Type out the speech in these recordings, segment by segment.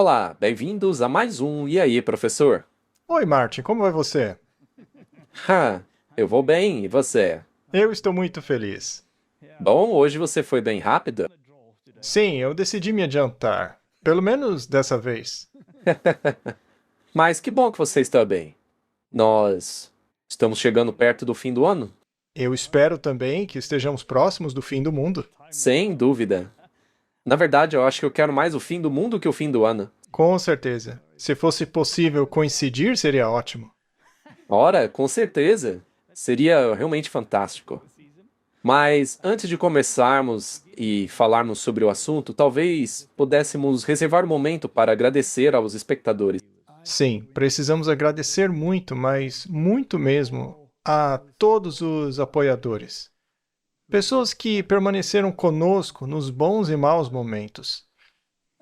Olá, bem-vindos a mais um E aí, professor? Oi, Martin, como vai você? Eu vou bem, e você? Eu estou muito feliz. Bom, hoje você foi bem rápido? Sim, eu decidi me adiantar. Pelo menos dessa vez. Mas que bom que você está bem. Nós estamos chegando perto do fim do ano? Eu espero também que estejamos próximos do fim do mundo. Sem dúvida. Na verdade, eu acho que eu quero mais o fim do mundo que o fim do ano. Com certeza. Se fosse possível coincidir, seria ótimo. Ora, com certeza. Seria realmente fantástico. Mas antes de começarmos e falarmos sobre o assunto, talvez pudéssemos reservar um momento para agradecer aos espectadores. Sim, precisamos agradecer muito, mas muito mesmo, a todos os apoiadores. Pessoas que permaneceram conosco nos bons e maus momentos.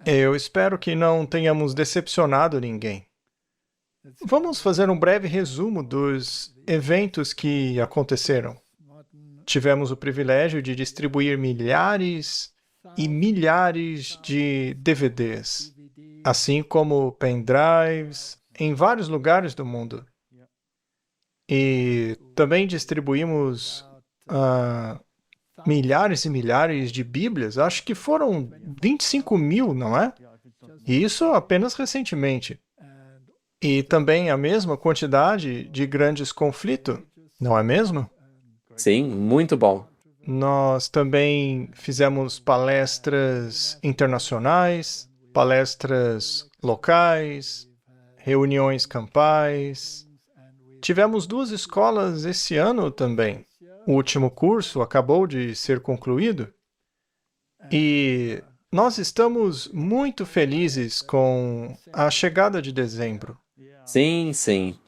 Eu espero que não tenhamos decepcionado ninguém. Vamos fazer um breve resumo dos eventos que aconteceram. Tivemos o privilégio de distribuir milhares e milhares de DVDs, assim como pendrives, em vários lugares do mundo. E também distribuímos milhares e milhares de Bíblias, acho que foram 25 mil, não é? E isso apenas recentemente. E também a mesma quantidade de grandes conflitos, não é mesmo? Sim, muito bom. Nós também fizemos palestras internacionais, palestras locais, reuniões campais. Tivemos 2 escolas esse ano também. O último curso acabou de ser concluído e nós estamos muito felizes com a chegada de dezembro. Sim, sim.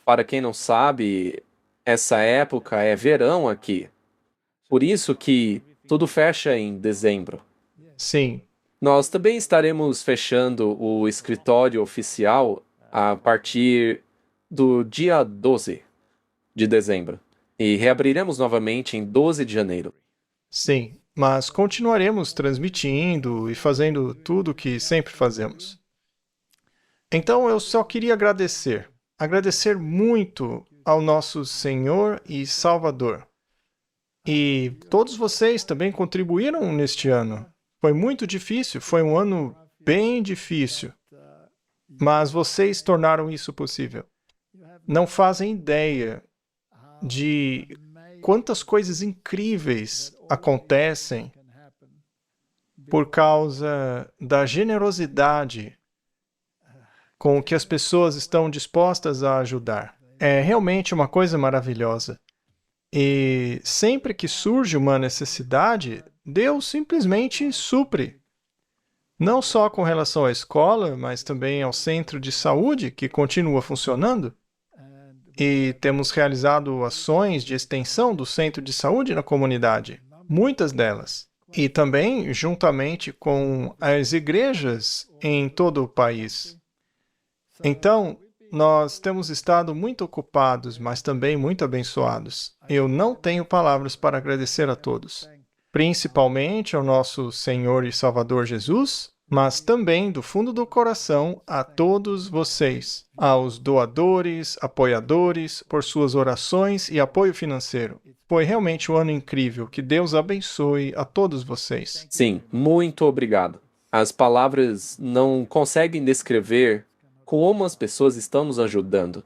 Para quem não sabe, essa época é verão aqui. Por isso que tudo fecha em dezembro. Sim, Nós também estaremos fechando o escritório oficial a partir do dia 12 de dezembro. E reabriremos novamente em 12 de janeiro. sim, mas continuaremos transmitindo e fazendo tudo o que sempre fazemos. Então eu só queria agradecer muito ao nosso Senhor e Salvador. E todos vocês também contribuíram neste ano. Foi muito difícil, foi um ano bem difícil, mas vocês tornaram isso possível. Não fazem ideia de quantas coisas incríveis acontecem por causa da generosidade com que as pessoas estão dispostas a ajudar. É realmente uma coisa maravilhosa. E sempre que surge uma necessidade, Deus simplesmente supre. Não só com relação à escola, mas também ao centro de saúde, que continua funcionando. E temos realizado ações de extensão do centro de saúde na comunidade, muitas delas. E também juntamente com as igrejas em todo o país. Então, nós temos estado muito ocupados, mas também muito abençoados. Eu não tenho palavras para agradecer a todos, principalmente ao nosso Senhor e Salvador Jesus, mas também do fundo do coração a todos vocês, aos doadores, apoiadores, por suas orações e apoio financeiro. Foi realmente um ano incrível. Que Deus abençoe a todos vocês. Sim, muito obrigado. As palavras não conseguem descrever como as pessoas estão nos ajudando.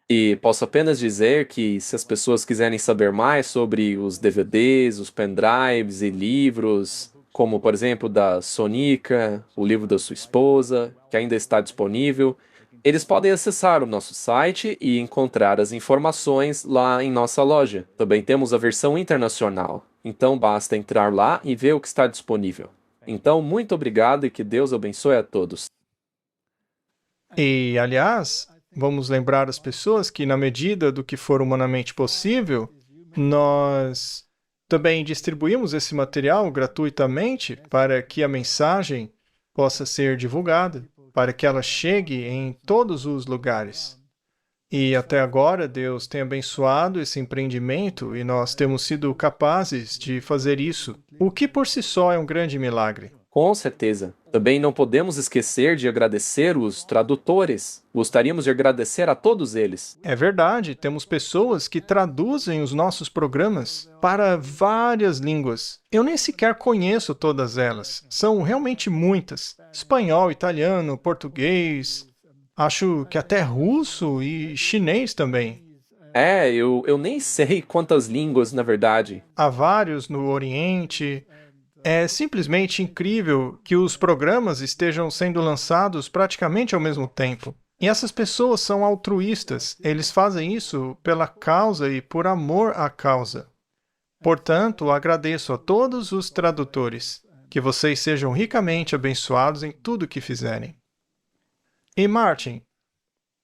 E posso apenas dizer que se as pessoas quiserem saber mais sobre os DVDs, os pendrives e livros, como por exemplo da Sonica, o livro da sua esposa, que ainda está disponível, eles podem acessar o nosso site e encontrar as informações lá em nossa loja. Também temos a versão internacional, então basta entrar lá e ver o que está disponível. Então, muito obrigado e que Deus abençoe a todos. E, aliás, vamos lembrar as pessoas que, na medida do que for humanamente possível, nós também distribuímos esse material gratuitamente para que a mensagem possa ser divulgada, para que ela chegue em todos os lugares. E até agora, Deus tem abençoado esse empreendimento e nós temos sido capazes de fazer isso, o que por si só é um grande milagre. Com certeza. Também não podemos esquecer de agradecer os tradutores. Gostaríamos de agradecer a todos eles. É verdade, temos pessoas que traduzem os nossos programas para várias línguas. Eu nem sequer conheço todas elas. São realmente muitas. Espanhol, italiano, português, acho que até russo e chinês também. Eu nem sei quantas línguas, na verdade. Há vários no Oriente. É simplesmente incrível que os programas estejam sendo lançados praticamente ao mesmo tempo. E essas pessoas são altruístas, eles fazem isso pela causa e por amor à causa. Portanto, agradeço a todos os tradutores, que vocês sejam ricamente abençoados em tudo que fizerem. E Martin,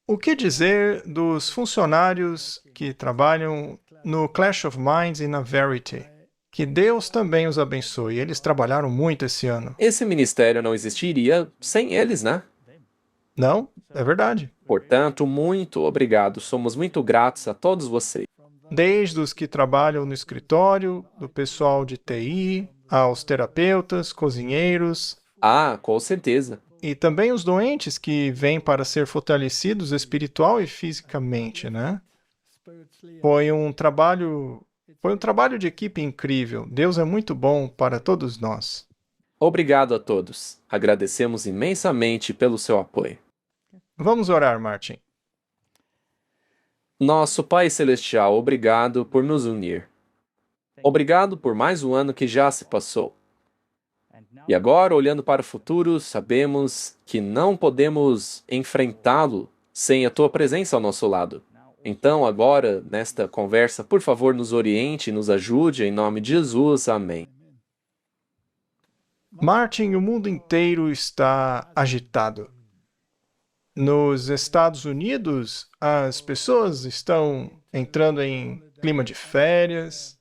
o que dizer dos funcionários que trabalham no Clash of Minds e na Verity? Que Deus também os abençoe. Eles trabalharam muito esse ano. Esse ministério não existiria sem eles, né? Não? É verdade. Portanto, muito obrigado. Somos muito gratos a todos vocês. Desde os que trabalham no escritório, do pessoal de TI, aos terapeutas, cozinheiros, Ah, com certeza. e também os doentes que vêm para ser fortalecidos espiritual e fisicamente, né? Foi um trabalho de equipe incrível. Deus é muito bom para todos nós. Obrigado a todos. Agradecemos imensamente pelo seu apoio. Vamos orar, Martin. Nosso Pai Celestial, obrigado por nos unir. Obrigado por mais um ano que já se passou. E agora, olhando para o futuro, sabemos que não podemos enfrentá-lo sem a tua presença ao nosso lado. Então, agora, nesta conversa, por favor, nos oriente e nos ajude, em nome de Jesus. Amém. Martin, o mundo inteiro está agitado. Nos Estados Unidos, as pessoas estão entrando em clima de férias,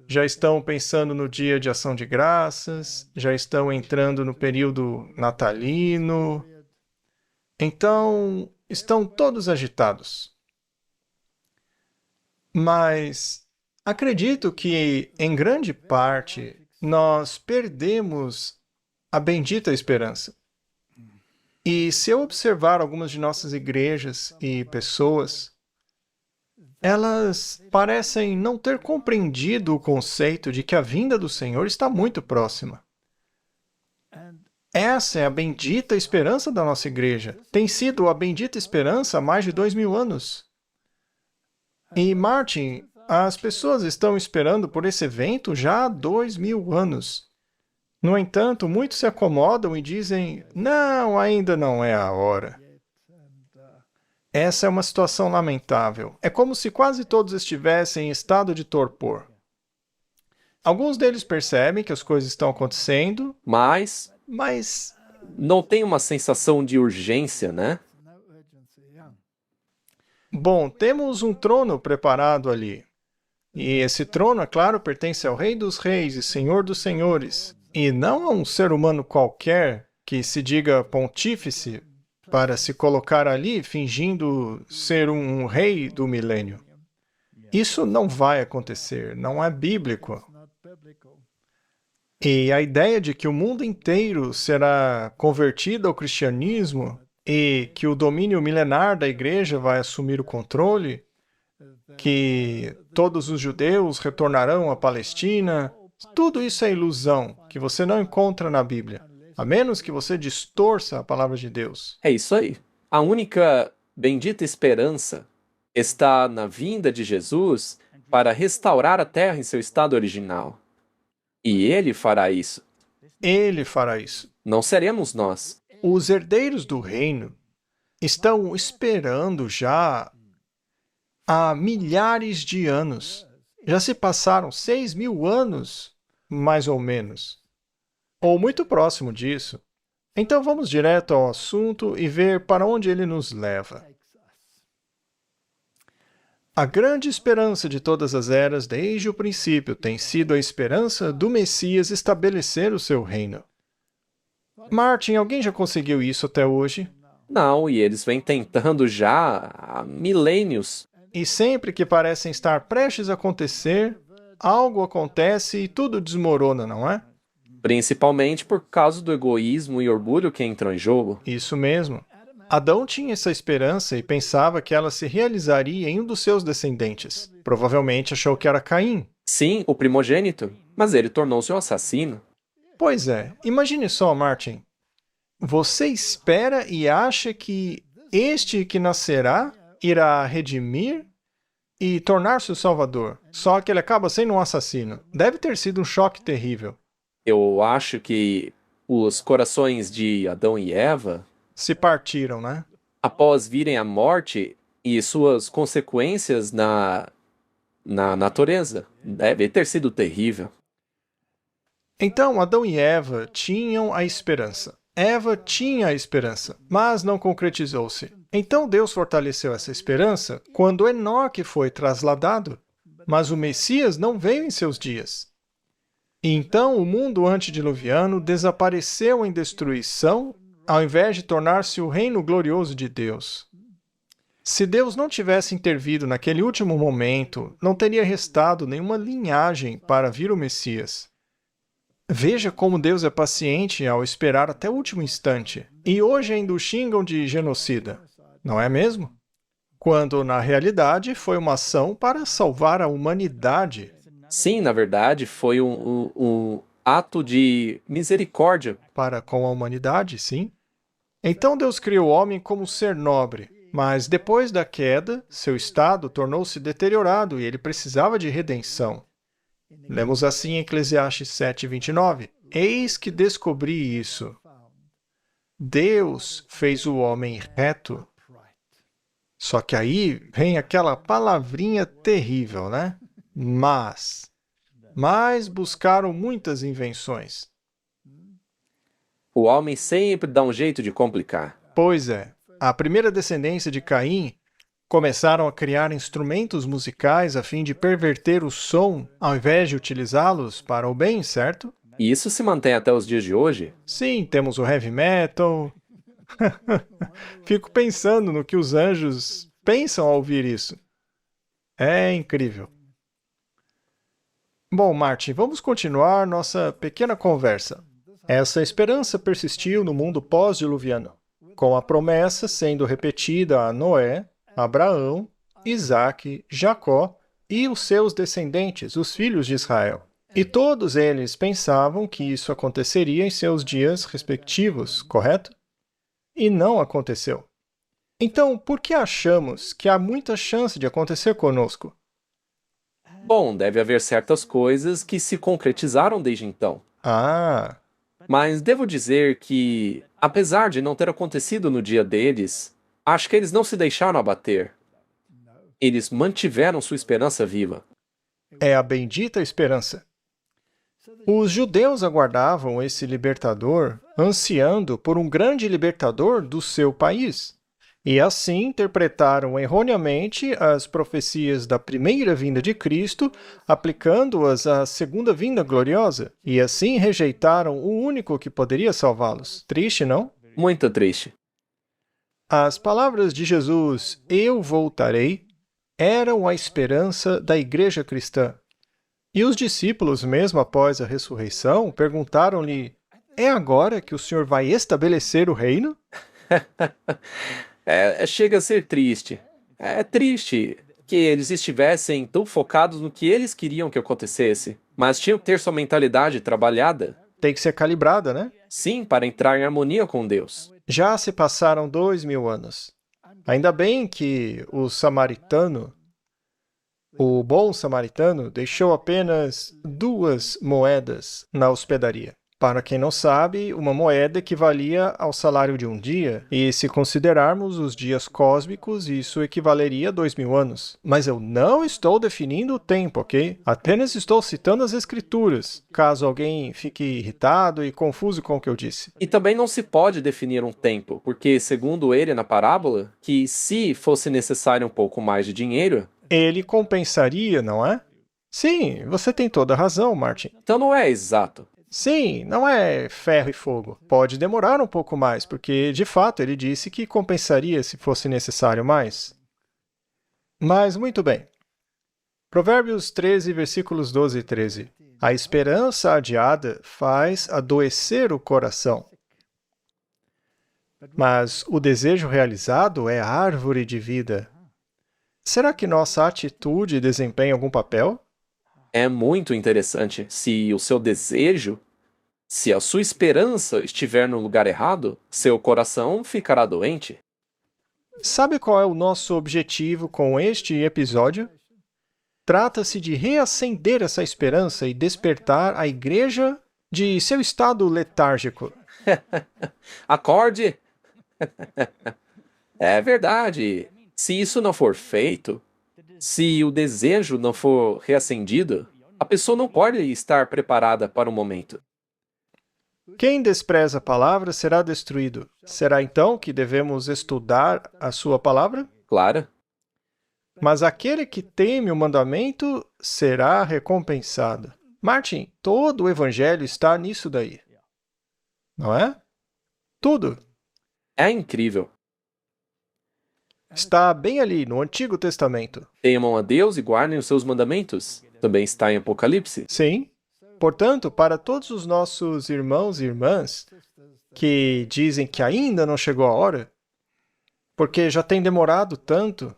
já estão pensando no dia de ação de graças, já estão entrando no período natalino. Então, estão todos agitados. Mas acredito que, em grande parte, nós perdemos a bendita esperança. E se eu observar algumas de nossas igrejas e pessoas, elas parecem não ter compreendido o conceito de que a vinda do Senhor está muito próxima. Essa é a bendita esperança da nossa igreja. Tem sido a bendita esperança há mais de 2000 anos. E, Martin, as pessoas estão esperando por esse evento já há 2000 anos. No entanto, muitos se acomodam e dizem, não, ainda não é a hora. Essa é uma situação lamentável. É como se quase todos estivessem em estado de torpor. Alguns deles percebem que as coisas estão acontecendo, Mas não tem uma sensação de urgência, né? bom, temos um trono preparado ali. E esse trono, é claro, pertence ao Rei dos Reis e Senhor dos Senhores. E não a um ser humano qualquer que se diga pontífice para se colocar ali fingindo ser um rei do milênio. Isso não vai acontecer, não é bíblico. E a ideia de que o mundo inteiro será convertido ao cristianismo e que o domínio milenar da igreja vai assumir o controle, que todos os judeus retornarão à Palestina, tudo isso é ilusão que você não encontra na Bíblia, a menos que você distorça a palavra de Deus. É isso aí. A única bendita esperança está na vinda de Jesus para restaurar a terra em seu estado original. E ele fará isso. Ele fará isso. Não seremos nós. Os herdeiros do reino estão esperando já há milhares de anos. Já se passaram 6.000 anos, mais ou menos. Ou muito próximo disso. Então vamos direto ao assunto e ver para onde ele nos leva. A grande esperança de todas as eras, desde o princípio, tem sido a esperança do Messias estabelecer o seu reino. Martin, alguém já conseguiu isso até hoje? Não, e eles vêm tentando já há milênios. E sempre que parecem estar prestes a acontecer, algo acontece e tudo desmorona, não é? Principalmente por causa do egoísmo e orgulho que entram em jogo. Isso mesmo. Adão tinha essa esperança e pensava que ela se realizaria em um dos seus descendentes. Provavelmente achou que era Caim. Sim, o primogênito, mas ele tornou-se um assassino. Pois é, imagine só, Martin. Você espera e acha que este que nascerá irá redimir e tornar-se o Salvador, só que ele acaba sendo um assassino. Deve ter sido um choque terrível. Eu acho que os corações de Adão e Eva, Se partiram, né? após virem a morte e suas consequências na natureza, deve ter sido terrível. Então, Adão e Eva tinham a esperança. Eva tinha a esperança, mas não concretizou-se. Então Deus fortaleceu essa esperança quando Enoque foi trasladado, mas o Messias não veio em seus dias. E então o mundo antediluviano desapareceu em destruição, ao invés de tornar-se o reino glorioso de Deus. Se Deus não tivesse intervido naquele último momento, não teria restado nenhuma linhagem para vir o Messias. Veja como Deus é paciente ao esperar até o último instante. E hoje ainda o xingam de genocida, não é mesmo? Quando, na realidade, foi uma ação para salvar a humanidade. Sim, na verdade, foi um ato de misericórdia. Para com a humanidade, sim. Então Deus criou o homem como ser nobre, mas depois da queda, seu estado tornou-se deteriorado e ele precisava de redenção. Lemos assim em Eclesiastes 7:29. Eis que descobri isso. Deus fez o homem reto. Só que aí vem aquela palavrinha terrível, né? Mas buscaram muitas invenções. O homem sempre dá um jeito de complicar. Pois é, a primeira descendência de Caim começaram a criar instrumentos musicais a fim de perverter o som, ao invés de utilizá-los para o bem, certo? E isso se mantém até os dias de hoje? Sim, temos o heavy metal. Fico pensando no que os anjos pensam ao ouvir isso. É incrível. Bom, Martin, vamos continuar nossa pequena conversa. Essa esperança persistiu no mundo pós-diluviano, com a promessa sendo repetida a Noé, Abraão, Isaque, Jacó e os seus descendentes, os filhos de Israel. E todos eles pensavam que isso aconteceria em seus dias respectivos, correto? E não aconteceu. Então, por que achamos que há muita chance de acontecer conosco? Bom, deve haver certas coisas que se concretizaram desde então. Ah, Mas devo dizer que, apesar de não ter acontecido no dia deles, acho que eles não se deixaram abater. Eles mantiveram sua esperança viva. é a bendita esperança. Os judeus aguardavam esse libertador, ansiando por um grande libertador do seu país. E assim interpretaram erroneamente as profecias da primeira vinda de Cristo, aplicando-as à segunda vinda gloriosa. E assim rejeitaram o único que poderia salvá-los. Triste, não? Muito triste. As palavras de Jesus, "Eu voltarei", eram a esperança da igreja cristã. E os discípulos, mesmo após a ressurreição, perguntaram-lhe, "É agora que o Senhor vai estabelecer o reino?" Chega a ser triste. É triste que eles estivessem tão focados no que eles queriam que acontecesse, mas tinham que ter sua mentalidade trabalhada, Tem que ser calibrada, né? sim, para entrar em harmonia com Deus. Já se passaram 2000 anos. Ainda bem que o bom samaritano, deixou apenas 2 moedas na hospedaria. Para quem não sabe, uma moeda equivalia ao salário de um dia, e se considerarmos os dias cósmicos, isso equivaleria a 2000 anos. Mas eu não estou definindo o tempo, ok? Apenas estou citando as escrituras, caso alguém fique irritado e confuso com o que eu disse. E também não se pode definir um tempo, porque, segundo ele na parábola, que se fosse necessário um pouco mais de dinheiro, Ele compensaria, não é? Sim, você tem toda a razão, Martin. então não é exato. Sim, não é ferro e fogo. Pode demorar um pouco mais, porque, de fato, ele disse que compensaria se fosse necessário mais. Mas, muito bem. Provérbios 13, versículos 12 e 13. A esperança adiada faz adoecer o coração. Mas o desejo realizado é árvore de vida. Será que nossa atitude desempenha algum papel? É muito interessante. Se o seu desejo, se a sua esperança estiver no lugar errado, seu coração ficará doente. Sabe qual é o nosso objetivo com este episódio? Trata-se de reacender essa esperança e despertar a igreja de seu estado letárgico. Acorde! É verdade. Se isso não for feito, se o desejo não for reacendido, a pessoa não pode estar preparada para o momento. Quem despreza a palavra será destruído. Será então que devemos estudar a sua palavra? Claro. Mas aquele que teme o mandamento será recompensado. Martin, todo o evangelho está nisso daí. Não é? Tudo. É incrível. Está bem ali no Antigo Testamento. Temam a Deus e guardem os seus mandamentos. Também está em Apocalipse. Sim. Portanto, para todos os nossos irmãos e irmãs que dizem que ainda não chegou a hora, porque já tem demorado tanto,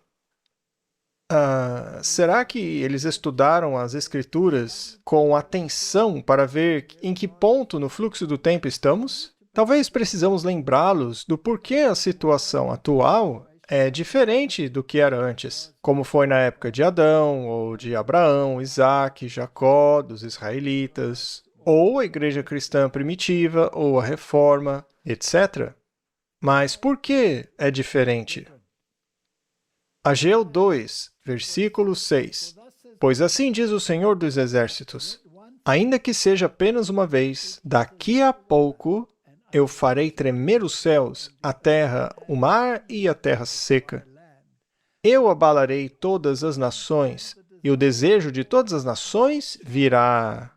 será que eles estudaram as Escrituras com atenção para ver em que ponto no fluxo do tempo estamos? Talvez precisamos lembrá-los do porquê a situação atual é diferente do que era antes, como foi na época de Adão, ou de Abraão, Isaac, Jacó, dos israelitas, ou a igreja cristã primitiva, ou a reforma, etc. Mas por que é diferente? Ageu 2, versículo 6. Pois assim diz o Senhor dos Exércitos, ainda que seja apenas uma vez, daqui a pouco eu farei tremer os céus, a terra, o mar e a terra seca. Eu abalarei todas as nações, e o desejo de todas as nações virá.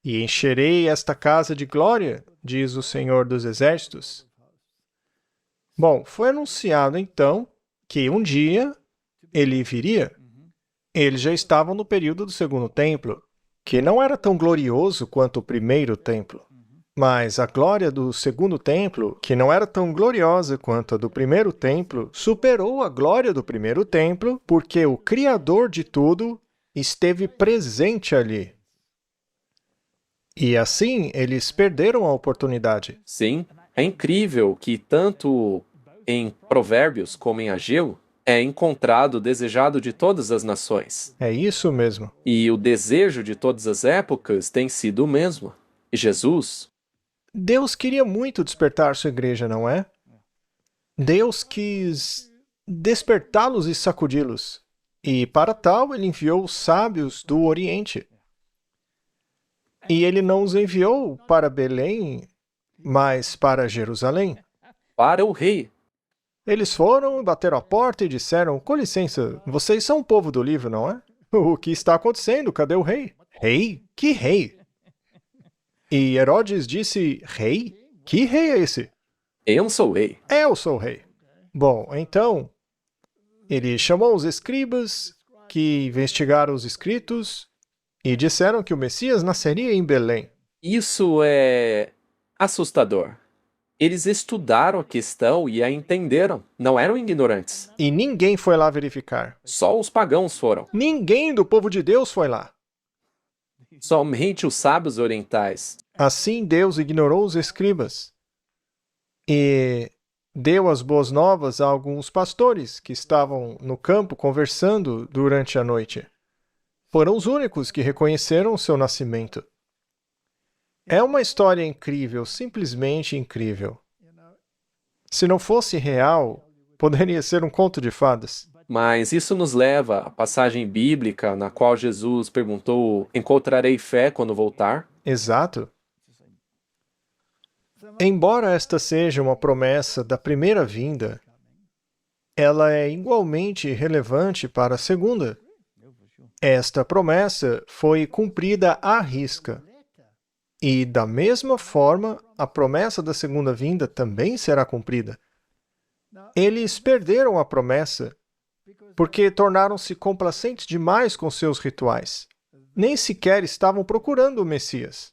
E encherei esta casa de glória, diz o Senhor dos Exércitos. Bom, foi anunciado então que um dia ele viria. Eles já estavam no período do Segundo Templo, que não era tão glorioso quanto o Primeiro Templo. Mas a glória do Segundo Templo, que não era tão gloriosa quanto a do Primeiro Templo, superou a glória do Primeiro Templo porque o Criador de tudo esteve presente ali. E assim, eles perderam a oportunidade. Sim, é incrível que tanto em Provérbios como em Ageu é encontrado o desejado de todas as nações. É isso mesmo. E o desejo de todas as épocas tem sido o mesmo. E Jesus, Deus queria muito despertar sua igreja, não é? Deus quis despertá-los e sacudi-los. E para tal, ele enviou os sábios do Oriente. E ele não os enviou para Belém, mas para Jerusalém. para o rei, Eles foram, bateram a porta e disseram, com licença, vocês são o povo do livro, não é? O que está acontecendo? Cadê o rei? Rei? Que rei? E Herodes disse, rei? Que rei é esse? eu sou o rei. Eu sou o rei. Bom, então, ele chamou os escribas que investigaram os escritos e disseram que o Messias nasceria em Belém. Isso é assustador. Eles estudaram a questão e a entenderam. Não eram ignorantes. E ninguém foi lá verificar. Só os pagãos foram. Ninguém do povo de Deus foi lá. Somente os sábios orientais. Assim Deus ignorou os escribas e deu as boas novas a alguns pastores que estavam no campo conversando durante a noite. Foram os únicos que reconheceram o seu nascimento. É uma história incrível, simplesmente incrível. Se não fosse real, poderia ser um conto de fadas. Mas isso nos leva à passagem bíblica na qual Jesus perguntou: encontrarei fé quando voltar? Exato. Embora esta seja uma promessa da primeira vinda, ela é igualmente relevante para a segunda. Esta promessa foi cumprida à risca. E, da mesma forma, a promessa da segunda vinda também será cumprida. Eles perderam a promessa porque tornaram-se complacentes demais com seus rituais. nem sequer estavam procurando o Messias.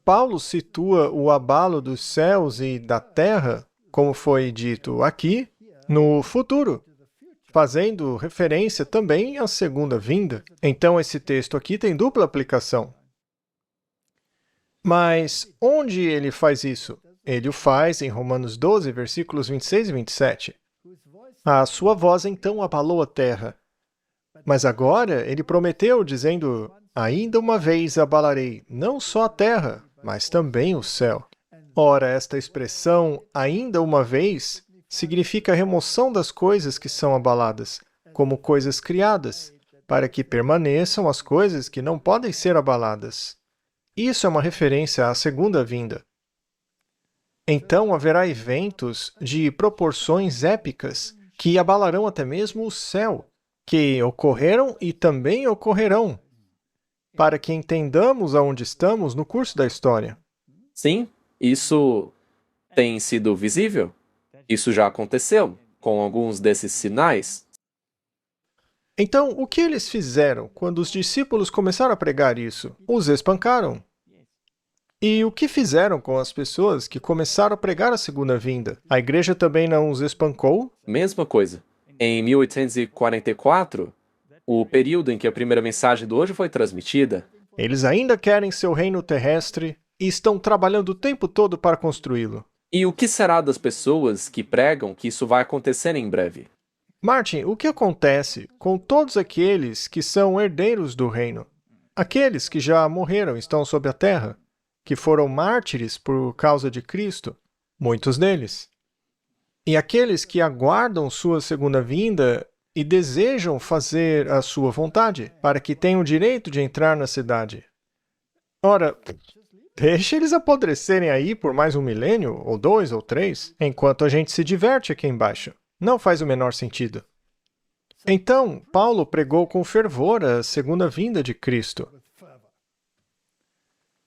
Paulo situa o abalo dos céus e da terra, como foi dito aqui, no futuro, fazendo referência também à segunda vinda. Então, esse texto aqui tem dupla aplicação. Mas onde ele faz isso? Ele o faz em Romanos 12, versículos 26 e 27. A sua voz então abalou a terra. Mas agora ele prometeu, dizendo, ainda uma vez abalarei não só a terra, mas também o céu. Ora, esta expressão, ainda uma vez, significa a remoção das coisas que são abaladas, como coisas criadas, para que permaneçam as coisas que não podem ser abaladas. Isso é uma referência à segunda vinda. Então haverá eventos de proporções épicas que abalarão até mesmo o céu, que ocorreram e também ocorrerão, para que entendamos aonde estamos no curso da história. Sim, isso tem sido visível. Isso já aconteceu com alguns desses sinais. Então, o que eles fizeram quando os discípulos começaram a pregar isso? Os espancaram. E o que fizeram com as pessoas que começaram a pregar a segunda vinda? A igreja também não os espancou? Mesma coisa. Em 1844, o período em que a primeira mensagem do hoje foi transmitida, Eles ainda querem seu reino terrestre e estão trabalhando o tempo todo para construí-lo. e o que será das pessoas que pregam que isso vai acontecer em breve? Martin, o que acontece com todos aqueles que são herdeiros do reino? Aqueles que já morreram, estão sob a terra, que foram mártires por causa de Cristo, muitos deles. E aqueles que aguardam sua segunda vinda e desejam fazer a sua vontade, para que tenham o direito de entrar na cidade. Ora, deixe eles apodrecerem aí por mais um milênio, ou 2, ou 3, enquanto a gente se diverte aqui embaixo. Não faz o menor sentido. Então, Paulo pregou com fervor a segunda vinda de Cristo.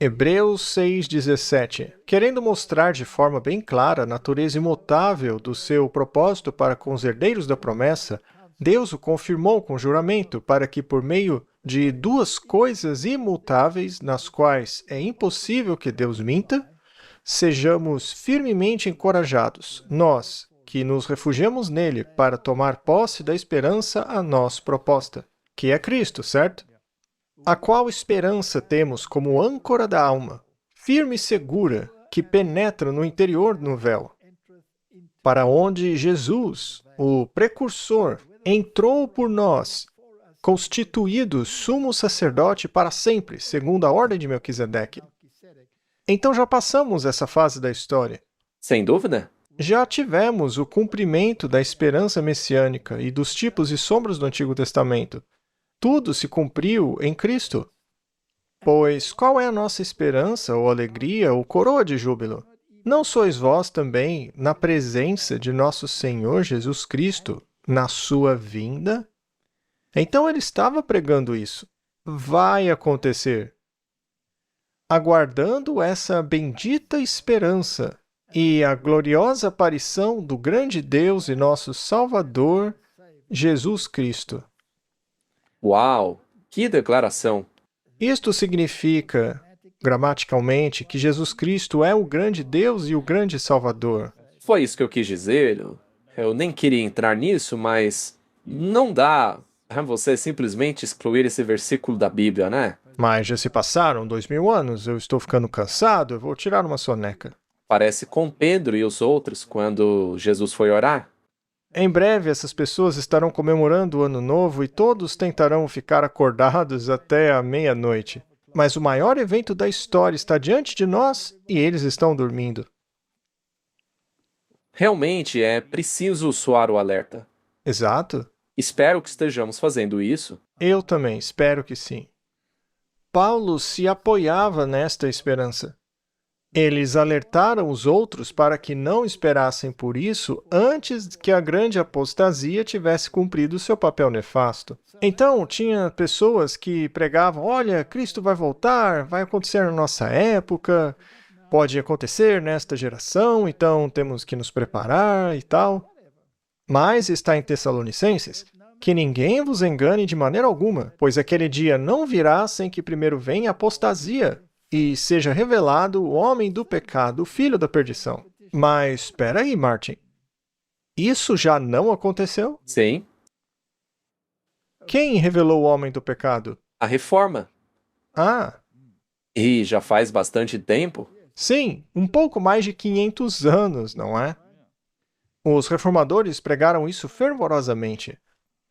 Hebreus 6,17. Querendo mostrar de forma bem clara a natureza imutável do seu propósito para com os herdeiros da promessa, Deus o confirmou com juramento para que, por meio de duas coisas imutáveis, nas quais é impossível que Deus minta, sejamos firmemente encorajados, nós, que nos refugiamos nele para tomar posse da esperança a nós proposta, que é Cristo, certo? A qual esperança temos como âncora da alma, firme e segura, que penetra no interior do véu, para onde Jesus, o precursor, entrou por nós, constituído sumo sacerdote para sempre, segundo a ordem de Melquisedeque. Então já passamos essa fase da história. Sem dúvida? Já tivemos o cumprimento da esperança messiânica e dos tipos e sombras do Antigo Testamento. Tudo se cumpriu em Cristo. Pois qual é a nossa esperança, ou alegria, ou coroa de júbilo? Não sois vós também na presença de nosso Senhor Jesus Cristo, na sua vinda? Então ele estava pregando isso. Vai acontecer. Aguardando essa bendita esperança e a gloriosa aparição do grande Deus e nosso Salvador, Jesus Cristo. Uau! Que declaração! Isto significa, gramaticalmente, que Jesus Cristo é o grande Deus e o grande Salvador. Foi isso que eu quis dizer. Eu nem queria entrar nisso, mas não dá a você simplesmente excluir esse versículo da Bíblia, né? Mas já se passaram 2000 anos, eu estou ficando cansado, eu vou tirar uma soneca. Parece com Pedro e os outros quando Jesus foi orar. Em breve, essas pessoas estarão comemorando o Ano Novo e todos tentarão ficar acordados até a meia-noite. Mas o maior evento da história está diante de nós e eles estão dormindo. Realmente é preciso soar o alerta. Exato. Espero que estejamos fazendo isso. Eu também espero que sim. Paulo se apoiava nesta esperança. Eles alertaram os outros para que não esperassem por isso antes que a grande apostasia tivesse cumprido seu papel nefasto. Então, tinha pessoas que pregavam, olha, Cristo vai voltar, vai acontecer na nossa época, pode acontecer nesta geração, então temos que nos preparar e tal. Mas está em Tessalonicenses, Que ninguém vos engane de maneira alguma, pois aquele dia não virá sem que primeiro venha a apostasia e seja revelado o homem do pecado, o filho da perdição. Mas espera aí, Martin. Isso já não aconteceu? Sim, Quem revelou o homem do pecado? a reforma. Ah, E já faz bastante tempo. sim, um pouco mais de 500 anos, não é? Os reformadores pregaram isso fervorosamente.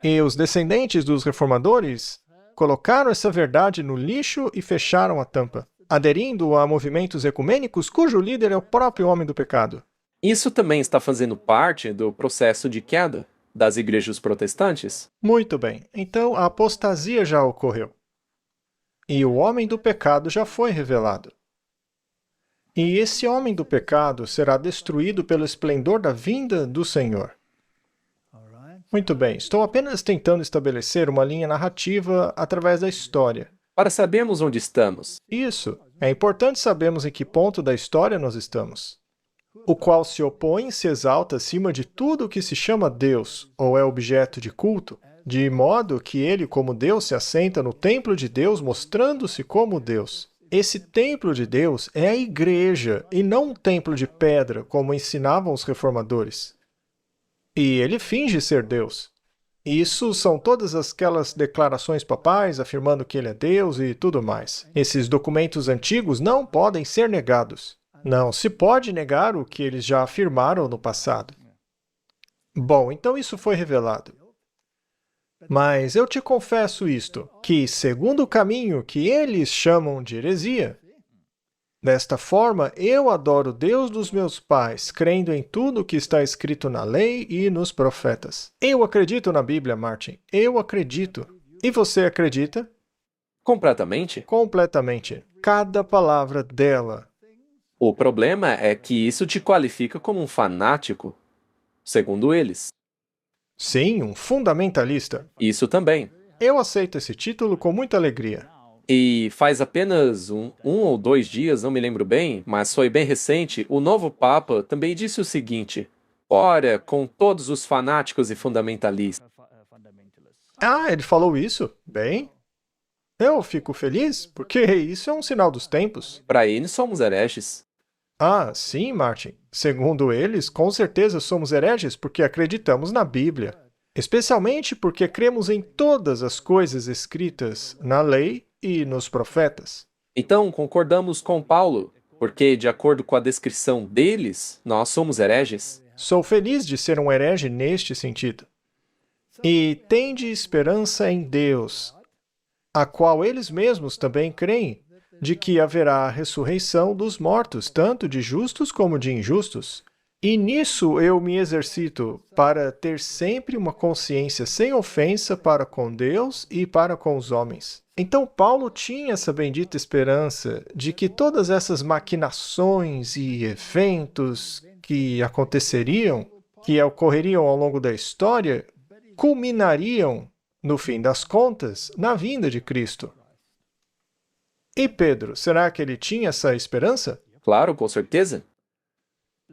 E os descendentes dos reformadores colocaram essa verdade no lixo e fecharam a tampa, aderindo a movimentos ecumênicos cujo líder é o próprio homem do pecado. Isso também está fazendo parte do processo de queda das igrejas protestantes? Muito bem, então a apostasia já ocorreu. E o homem do pecado já foi revelado. E esse homem do pecado será destruído pelo esplendor da vinda do Senhor. Muito bem, estou apenas tentando estabelecer uma linha narrativa através da história. Para sabermos onde estamos. Isso, é importante sabermos em que ponto da história nós estamos. O qual se opõe e se exalta acima de tudo o que se chama Deus, ou é objeto de culto, de modo que ele, como Deus, se assenta no templo de Deus, mostrando-se como Deus. Esse templo de Deus é a igreja, e não um templo de pedra, como ensinavam os reformadores. E ele finge ser Deus. Isso são todas aquelas declarações papais afirmando que ele é Deus e tudo mais. Esses documentos antigos não podem ser negados. Não se pode negar o que eles já afirmaram no passado. Bom, então isso foi revelado. Mas eu te confesso isto, que segundo o caminho que eles chamam de heresia, desta forma eu adoro o Deus dos meus pais, crendo em tudo o que está escrito na lei e nos profetas. Eu acredito na Bíblia, Martin. Eu acredito. E você acredita? Completamente? Completamente. Cada palavra dela. O problema é que isso te qualifica como um fanático, segundo eles. Sim, um fundamentalista. Isso também. Eu aceito esse título com muita alegria. E faz apenas um ou 2 dias, não me lembro bem, mas foi bem recente, o novo Papa também disse o seguinte: ora, com todos os fanáticos e fundamentalistas. Ah, ele falou isso? Bem, eu fico feliz, porque isso é um sinal dos tempos. Para eles somos hereges. Ah, sim, Martin. Segundo eles, com certeza somos hereges porque acreditamos na Bíblia. Especialmente porque cremos em todas as coisas escritas na lei e nos profetas. Então, concordamos com Paulo, porque, de acordo com a descrição deles, nós somos hereges. Sou feliz de ser um herege neste sentido. E tende esperança em Deus, a qual eles mesmos também creem, de que haverá a ressurreição dos mortos, tanto de justos como de injustos. E nisso eu me exercito, para ter sempre uma consciência sem ofensa para com Deus e para com os homens. Então Paulo tinha essa bendita esperança de que todas essas maquinações e eventos que aconteceriam, que ocorreriam ao longo da história, culminariam, no fim das contas, na vinda de Cristo. E Pedro, será que ele tinha essa esperança? Claro, com certeza.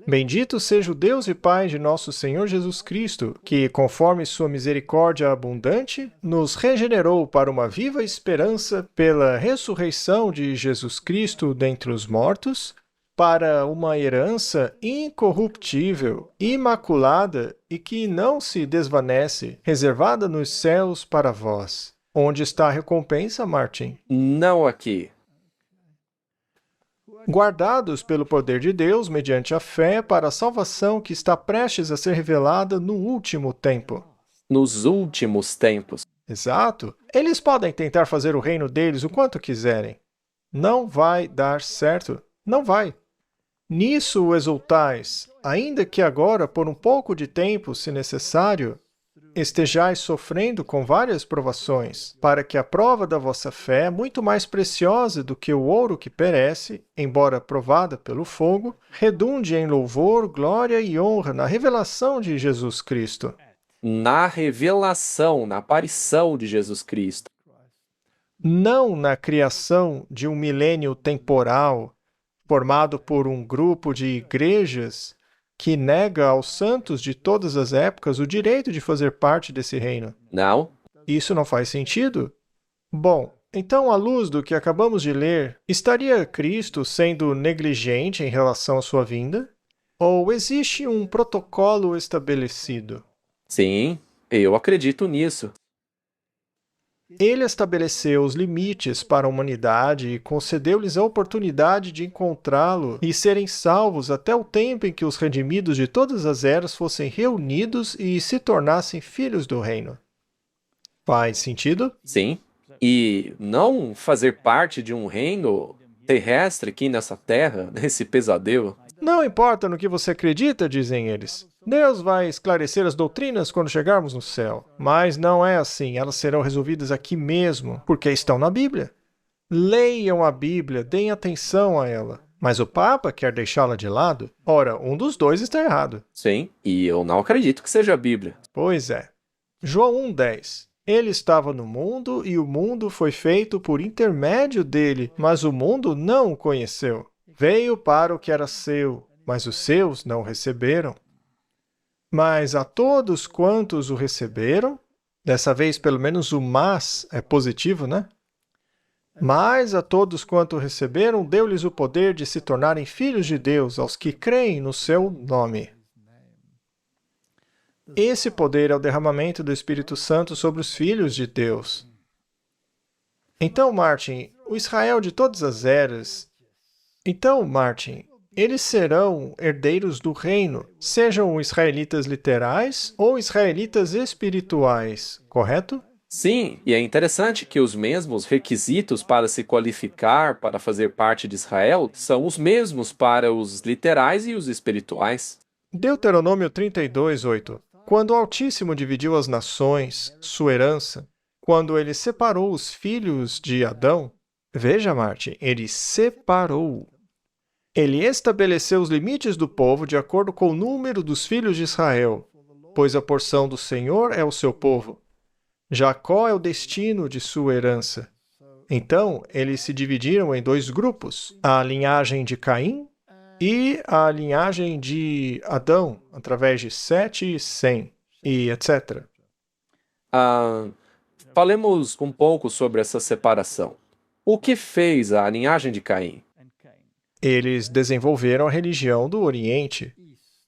Bendito seja o Deus e Pai de nosso Senhor Jesus Cristo, que, conforme sua misericórdia abundante, nos regenerou para uma viva esperança pela ressurreição de Jesus Cristo dentre os mortos, para uma herança incorruptível, imaculada e que não se desvanece, reservada nos céus para vós. Onde está a recompensa, Martin? Não aqui. Guardados pelo poder de Deus mediante a fé para a salvação que está prestes a ser revelada no último tempo. Nos últimos tempos. Exato. Eles podem tentar fazer o reino deles o quanto quiserem. Não vai dar certo. Não vai. Nisso exultais, ainda que agora, por um pouco de tempo, se necessário, estejais sofrendo com várias provações, para que a prova da vossa fé, muito mais preciosa do que o ouro que perece, embora provada pelo fogo, redunde em louvor, glória e honra na revelação de Jesus Cristo. Na revelação, na aparição de Jesus Cristo. Não na criação de um milênio temporal, formado por um grupo de igrejas que nega aos santos de todas as épocas o direito de fazer parte desse reino. Não? Isso não faz sentido? Bom, então, à luz do que acabamos de ler, estaria Cristo sendo negligente em relação à sua vinda? Ou existe um protocolo estabelecido? Sim, eu acredito nisso. Ele estabeleceu os limites para a humanidade e concedeu-lhes a oportunidade de encontrá-lo e serem salvos até o tempo em que os redimidos de todas as eras fossem reunidos e se tornassem filhos do reino. Faz sentido? Sim. E não fazer parte de um reino terrestre aqui nessa terra, nesse pesadelo. Não importa no que você acredita, dizem eles. Deus vai esclarecer as doutrinas quando chegarmos no céu. Mas não é assim, elas serão resolvidas aqui mesmo, porque estão na Bíblia. Leiam a Bíblia, deem atenção a ela. Mas o Papa quer deixá-la de lado? Ora, um dos dois está errado. Sim, e eu não acredito que seja a Bíblia. Pois é. João 1,10. Ele estava no mundo e o mundo foi feito por intermédio dele, mas o mundo não o conheceu. Veio para o que era seu, mas os seus não o receberam. Mas a todos quantos o receberam, dessa vez pelo menos o mas é positivo, né? Mas a todos quanto receberam, deu-lhes o poder de se tornarem filhos de Deus, aos que creem no seu nome. Esse poder é o derramamento do Espírito Santo sobre os filhos de Deus. Então, Martin, o Israel de todas as eras... eles serão herdeiros do reino, sejam israelitas literais ou israelitas espirituais, correto? Sim, e é interessante que os mesmos requisitos para se qualificar para fazer parte de Israel são os mesmos para os literais e os espirituais. Deuteronômio 32:8. Quando o Altíssimo dividiu as nações, sua herança, quando ele separou os filhos de Adão, veja, Martin, ele separou. Ele estabeleceu os limites do povo de acordo com o número dos filhos de Israel, pois a porção do Senhor é o seu povo. Jacó é o destino de sua herança. Então, eles se dividiram em dois grupos, a linhagem de Caim e a linhagem de Adão, através de Sete e Sem, e etc. Falemos um pouco sobre essa separação. O que fez a linhagem de Caim? Eles desenvolveram a religião do Oriente,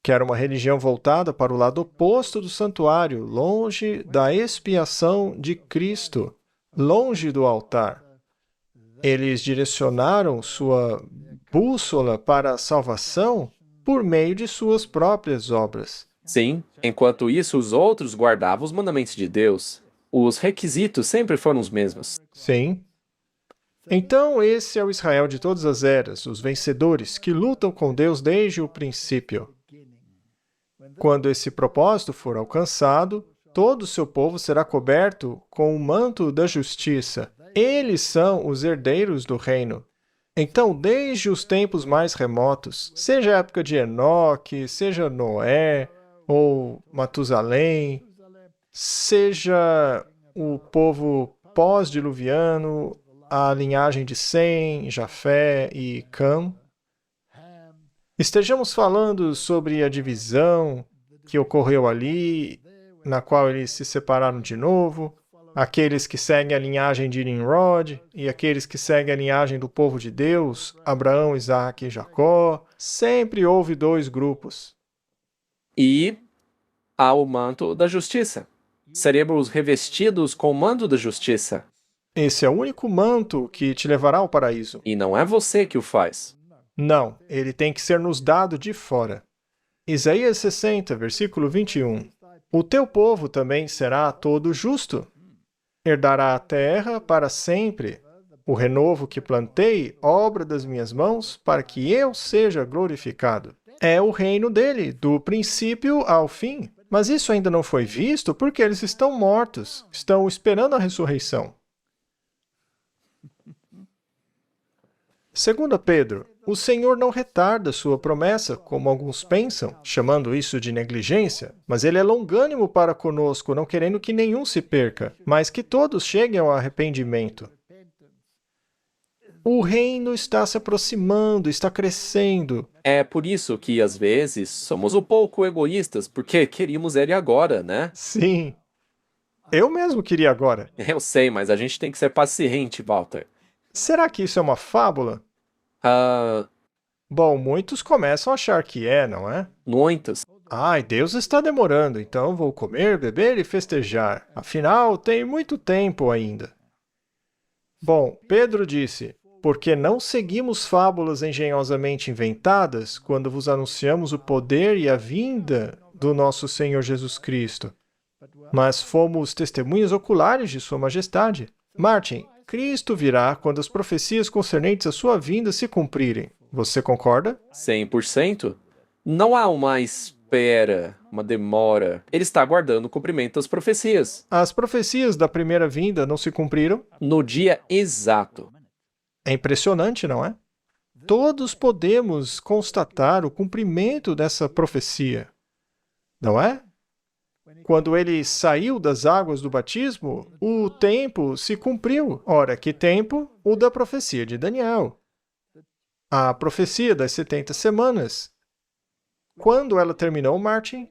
que era uma religião voltada para o lado oposto do santuário, longe da expiação de Cristo, longe do altar. Eles direcionaram sua bússola para a salvação por meio de suas próprias obras. Sim, enquanto isso, os outros guardavam os mandamentos de Deus. Os requisitos sempre foram os mesmos. Sim. Então, esse é o Israel de todas as eras, os vencedores, que lutam com Deus desde o princípio. Quando esse propósito for alcançado, todo o seu povo será coberto com o manto da justiça. Eles são os herdeiros do reino. Então, desde os tempos mais remotos, seja a época de Enoque, seja Noé ou Matusalém, seja o povo pós-diluviano, a linhagem de Sem, Jafé e Cã, estejamos falando sobre a divisão que ocorreu ali, na qual eles se separaram de novo, aqueles que seguem a linhagem de Nimrod e aqueles que seguem a linhagem do povo de Deus, Abraão, Isaque e Jacó, sempre houve dois grupos. E há o manto da justiça. Seremos revestidos com o manto da justiça. Esse é o único manto que te levará ao paraíso. E não é você que o faz. Não, ele tem que ser nos dado de fora. Isaías 60, versículo 21. O teu povo também será todo justo. Herdará a terra para sempre. O renovo que plantei, obra das minhas mãos, para que eu seja glorificado. É o reino dele, do princípio ao fim. Mas isso ainda não foi visto porque eles estão mortos, estão esperando a ressurreição. 2 Pedro, o Senhor não retarda sua promessa, como alguns pensam, chamando isso de negligência, mas ele é longânimo para conosco, não querendo que nenhum se perca, mas que todos cheguem ao arrependimento. O reino está se aproximando, está crescendo. É por isso que, às vezes, somos um pouco egoístas, porque queríamos ele agora, né? Sim, eu mesmo queria agora. Eu sei, mas a gente tem que ser paciente, Walter. Será que isso é uma fábula? Ah, Bom, muitos começam a achar que é, não é? muitos. Ai, Deus está demorando, então vou comer, beber e festejar. Afinal, tem muito tempo ainda. Bom, Pedro disse: porque não seguimos fábulas engenhosamente inventadas quando vos anunciamos o poder e a vinda do nosso Senhor Jesus Cristo, mas fomos testemunhas oculares de Sua Majestade. Martin, Cristo virá quando as profecias concernentes à sua vinda se cumprirem. Você concorda? 100%? Não há uma espera, uma demora. Ele está aguardando o cumprimento das profecias. As profecias da primeira vinda não se cumpriram? No dia exato. É impressionante, não é? Todos podemos constatar o cumprimento dessa profecia, não é? Quando ele saiu das águas do batismo, o tempo se cumpriu. Ora, que tempo? O da profecia de Daniel. A profecia das 70 semanas. Quando ela terminou, Martin?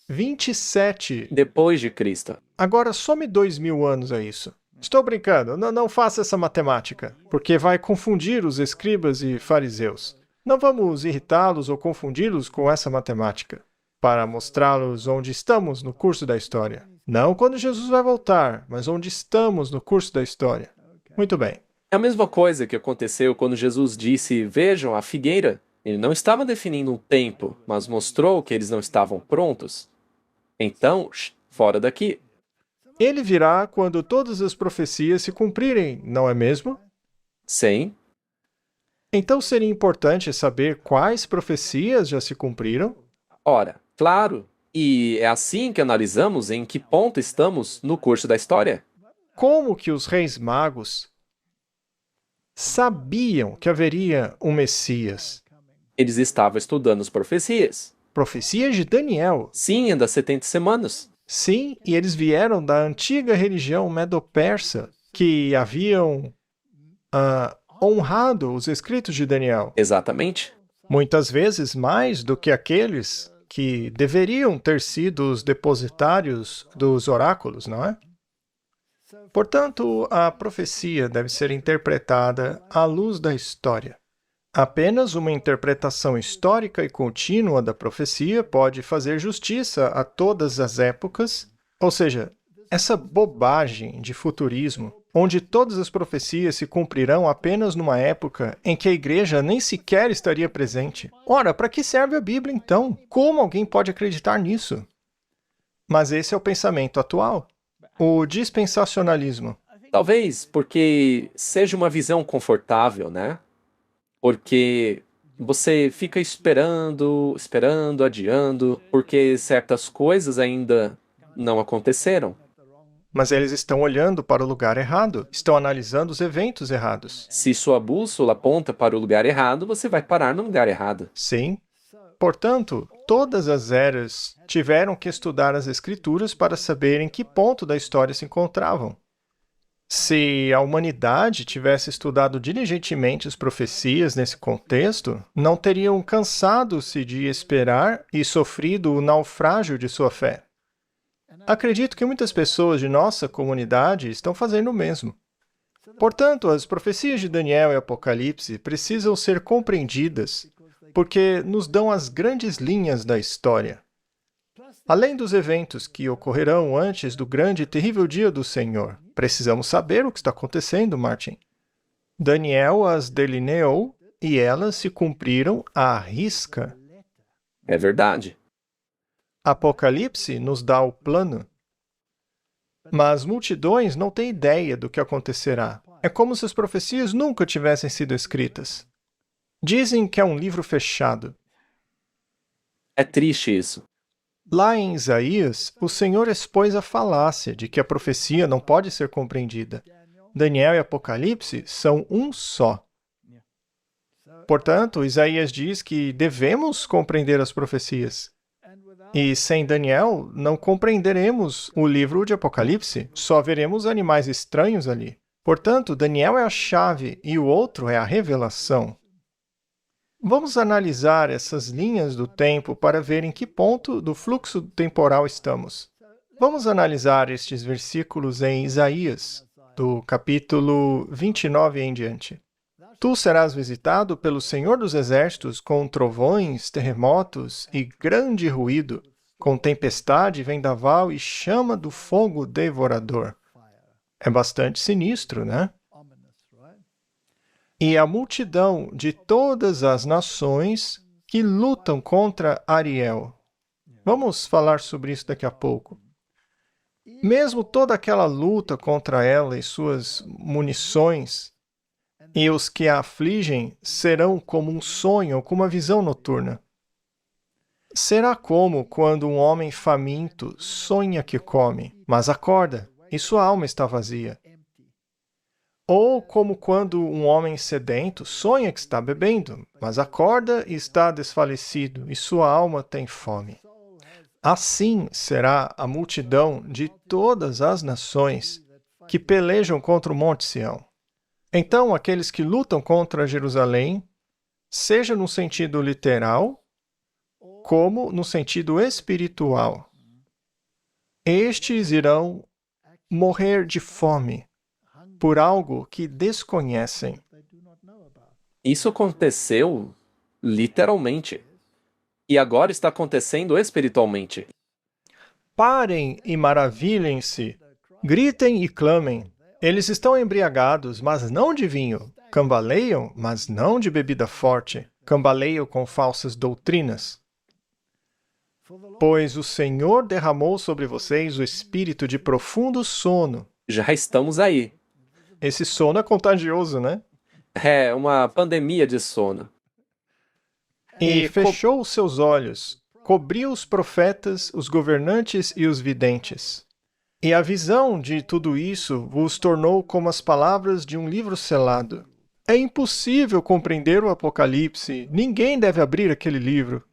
27. Depois de Cristo. Agora some 2000 anos a isso. Estou brincando, não faça essa matemática, porque vai confundir os escribas e fariseus. Não vamos irritá-los ou confundi-los com essa matemática, para mostrá-los onde estamos no curso da história. Não quando Jesus vai voltar, mas onde estamos no curso da história. Muito bem. É a mesma coisa que aconteceu quando Jesus disse: vejam a figueira. Ele não estava definindo um tempo, mas mostrou que eles não estavam prontos. Então, fora daqui. Ele virá quando todas as profecias se cumprirem, não é mesmo? Sim. Então seria importante saber quais profecias já se cumpriram? Ora, claro. E é assim que analisamos em que ponto estamos no curso da história. Como que os reis magos sabiam que haveria um Messias? Eles estavam estudando as profecias. Profecias de Daniel. Sim, é das 70 semanas. Sim, e eles vieram da antiga religião medo-persa, que haviam honrado os escritos de Daniel. Exatamente. Muitas vezes mais do que aqueles que deveriam ter sido os depositários dos oráculos, não é? Portanto, a profecia deve ser interpretada à luz da história. Apenas uma interpretação histórica e contínua da profecia pode fazer justiça a todas as épocas, ou seja, essa bobagem de futurismo, onde todas as profecias se cumprirão apenas numa época em que a igreja nem sequer estaria presente. Ora, para que serve a Bíblia então? Como alguém pode acreditar nisso? Mas esse é o pensamento atual, o dispensacionalismo. Talvez porque seja uma visão confortável, né? Porque você fica esperando, adiando, porque certas coisas ainda não aconteceram. Mas eles estão olhando para o lugar errado, estão analisando os eventos errados. Se sua bússola aponta para o lugar errado, você vai parar no lugar errado. Sim. Portanto, todas as eras tiveram que estudar as Escrituras para saber em que ponto da história se encontravam. Se a humanidade tivesse estudado diligentemente as profecias nesse contexto, não teriam cansado-se de esperar e sofrido o naufrágio de sua fé. Acredito que muitas pessoas de nossa comunidade estão fazendo o mesmo. Portanto, as profecias de Daniel e Apocalipse precisam ser compreendidas porque nos dão as grandes linhas da história. Além dos eventos que ocorrerão antes do grande e terrível dia do Senhor, precisamos saber o que está acontecendo, Martin. Daniel as delineou e elas se cumpriram à risca. É verdade. Apocalipse nos dá o plano. Mas multidões não têm ideia do que acontecerá. É como se as profecias nunca tivessem sido escritas. Dizem que é um livro fechado. É triste isso. Lá em Isaías, o Senhor expôs a falácia de que a profecia não pode ser compreendida. Daniel e Apocalipse são um só. Portanto, Isaías diz que devemos compreender as profecias. E sem Daniel, não compreenderemos o livro de Apocalipse, só veremos animais estranhos ali. Portanto, Daniel é a chave e o outro é a revelação. Vamos analisar essas linhas do tempo para ver em que ponto do fluxo temporal estamos. Vamos analisar estes versículos em Isaías, do capítulo 29 em diante. Tu serás visitado pelo Senhor dos Exércitos com trovões, terremotos e grande ruído, com tempestade, vendaval e chama do fogo devorador. É bastante sinistro, né? E a multidão de todas as nações que lutam contra Ariel. Vamos falar sobre isso daqui a pouco. Mesmo toda aquela luta contra ela e suas munições, e os que a afligem serão como um sonho ou como uma visão noturna. Será como quando um homem faminto sonha que come, mas acorda, e sua alma está vazia. Ou como quando um homem sedento sonha que está bebendo, mas acorda e está desfalecido, e sua alma tem fome. Assim será a multidão de todas as nações que pelejam contra o Monte Sião. Então, aqueles que lutam contra Jerusalém, seja no sentido literal, como no sentido espiritual, estes irão morrer de fome por algo que desconhecem. Isso aconteceu literalmente. E agora está acontecendo espiritualmente. Parem e maravilhem-se, gritem e clamem. Eles estão embriagados, mas não de vinho. Cambaleiam, mas não de bebida forte. Cambaleiam com falsas doutrinas. Pois o Senhor derramou sobre vocês o espírito de profundo sono. Já estamos aí. Esse sono é contagioso, né? É uma pandemia de sono. E fechou os seus olhos, cobriu os profetas, os governantes e os videntes. E a visão de tudo isso vos tornou como as palavras de um livro selado. É impossível compreender o Apocalipse. Ninguém deve abrir aquele livro.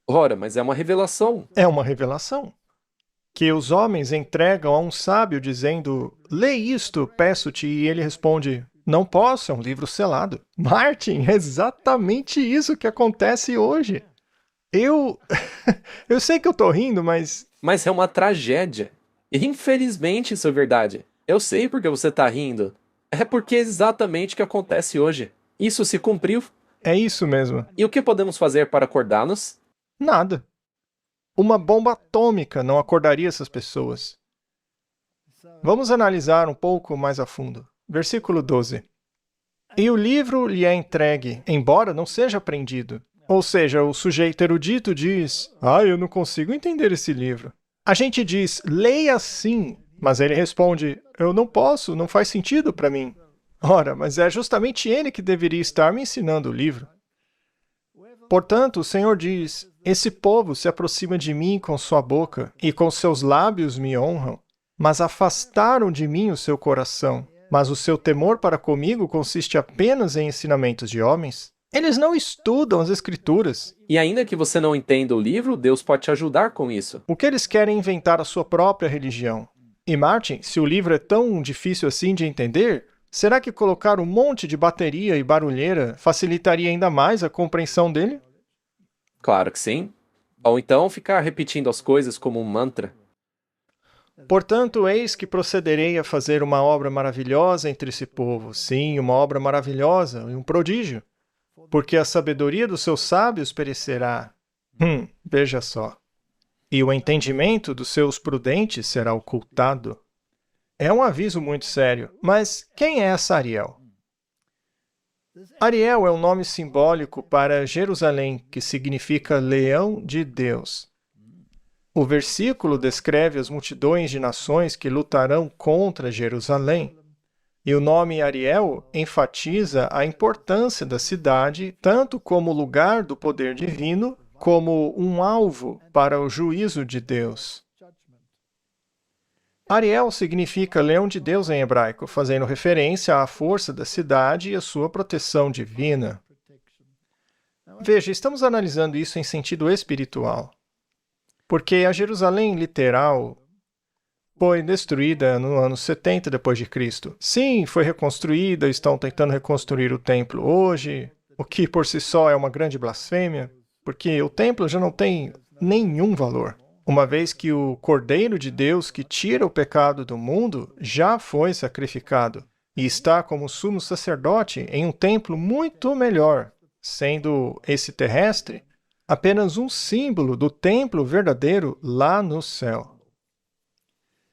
Ora, mas é uma revelação. É uma revelação. Que os homens entregam a um sábio dizendo, lê isto, peço-te, e ele responde, não posso, é um livro selado. Martin, é exatamente isso que acontece hoje. Eu sei que eu tô rindo, mas... Mas é uma tragédia. E infelizmente isso é verdade. Eu sei porque você tá rindo. É porque é exatamente o que acontece hoje. Isso se cumpriu. É isso mesmo. E o que podemos fazer para acordar-nos? Nada. Uma bomba atômica não acordaria essas pessoas. Vamos analisar um pouco mais a fundo. Versículo 12. E o livro lhe é entregue, embora não seja apreendido. Ou seja, o sujeito erudito diz, eu não consigo entender esse livro. A gente diz, leia assim, mas ele responde, eu não posso, não faz sentido para mim. Ora, mas é justamente ele que deveria estar me ensinando o livro. Portanto, o Senhor diz, esse povo se aproxima de mim com sua boca, e com seus lábios me honram, mas afastaram de mim o seu coração. Mas o seu temor para comigo consiste apenas em ensinamentos de homens? Eles não estudam as Escrituras. E ainda que você não entenda o livro, Deus pode te ajudar com isso. O que eles querem é inventar a sua própria religião. E Martin, se o livro é tão difícil assim de entender, será que colocar um monte de bateria e barulheira facilitaria ainda mais a compreensão dele? Claro que sim. Ou então ficar repetindo as coisas como um mantra. Portanto, eis que procederei a fazer uma obra maravilhosa entre esse povo. Sim, uma obra maravilhosa e um prodígio. Porque a sabedoria dos seus sábios perecerá. Veja só. E o entendimento dos seus prudentes será ocultado. É um aviso muito sério. Mas quem é essa Ariel? Ariel é um nome simbólico para Jerusalém, que significa leão de Deus. O versículo descreve as multidões de nações que lutarão contra Jerusalém. E o nome Ariel enfatiza a importância da cidade, tanto como lugar do poder divino, como um alvo para o juízo de Deus. Ariel significa leão de Deus em hebraico, fazendo referência à força da cidade e à sua proteção divina. Veja, estamos analisando isso em sentido espiritual. Porque a Jerusalém literal, foi destruída no ano 70 depois de Cristo. Sim, foi reconstruída, estão tentando reconstruir o templo hoje, o que por si só é uma grande blasfêmia, porque o templo já não tem nenhum valor, uma vez que o Cordeiro de Deus que tira o pecado do mundo já foi sacrificado e está como sumo sacerdote em um templo muito melhor, sendo esse terrestre apenas um símbolo do templo verdadeiro lá no céu.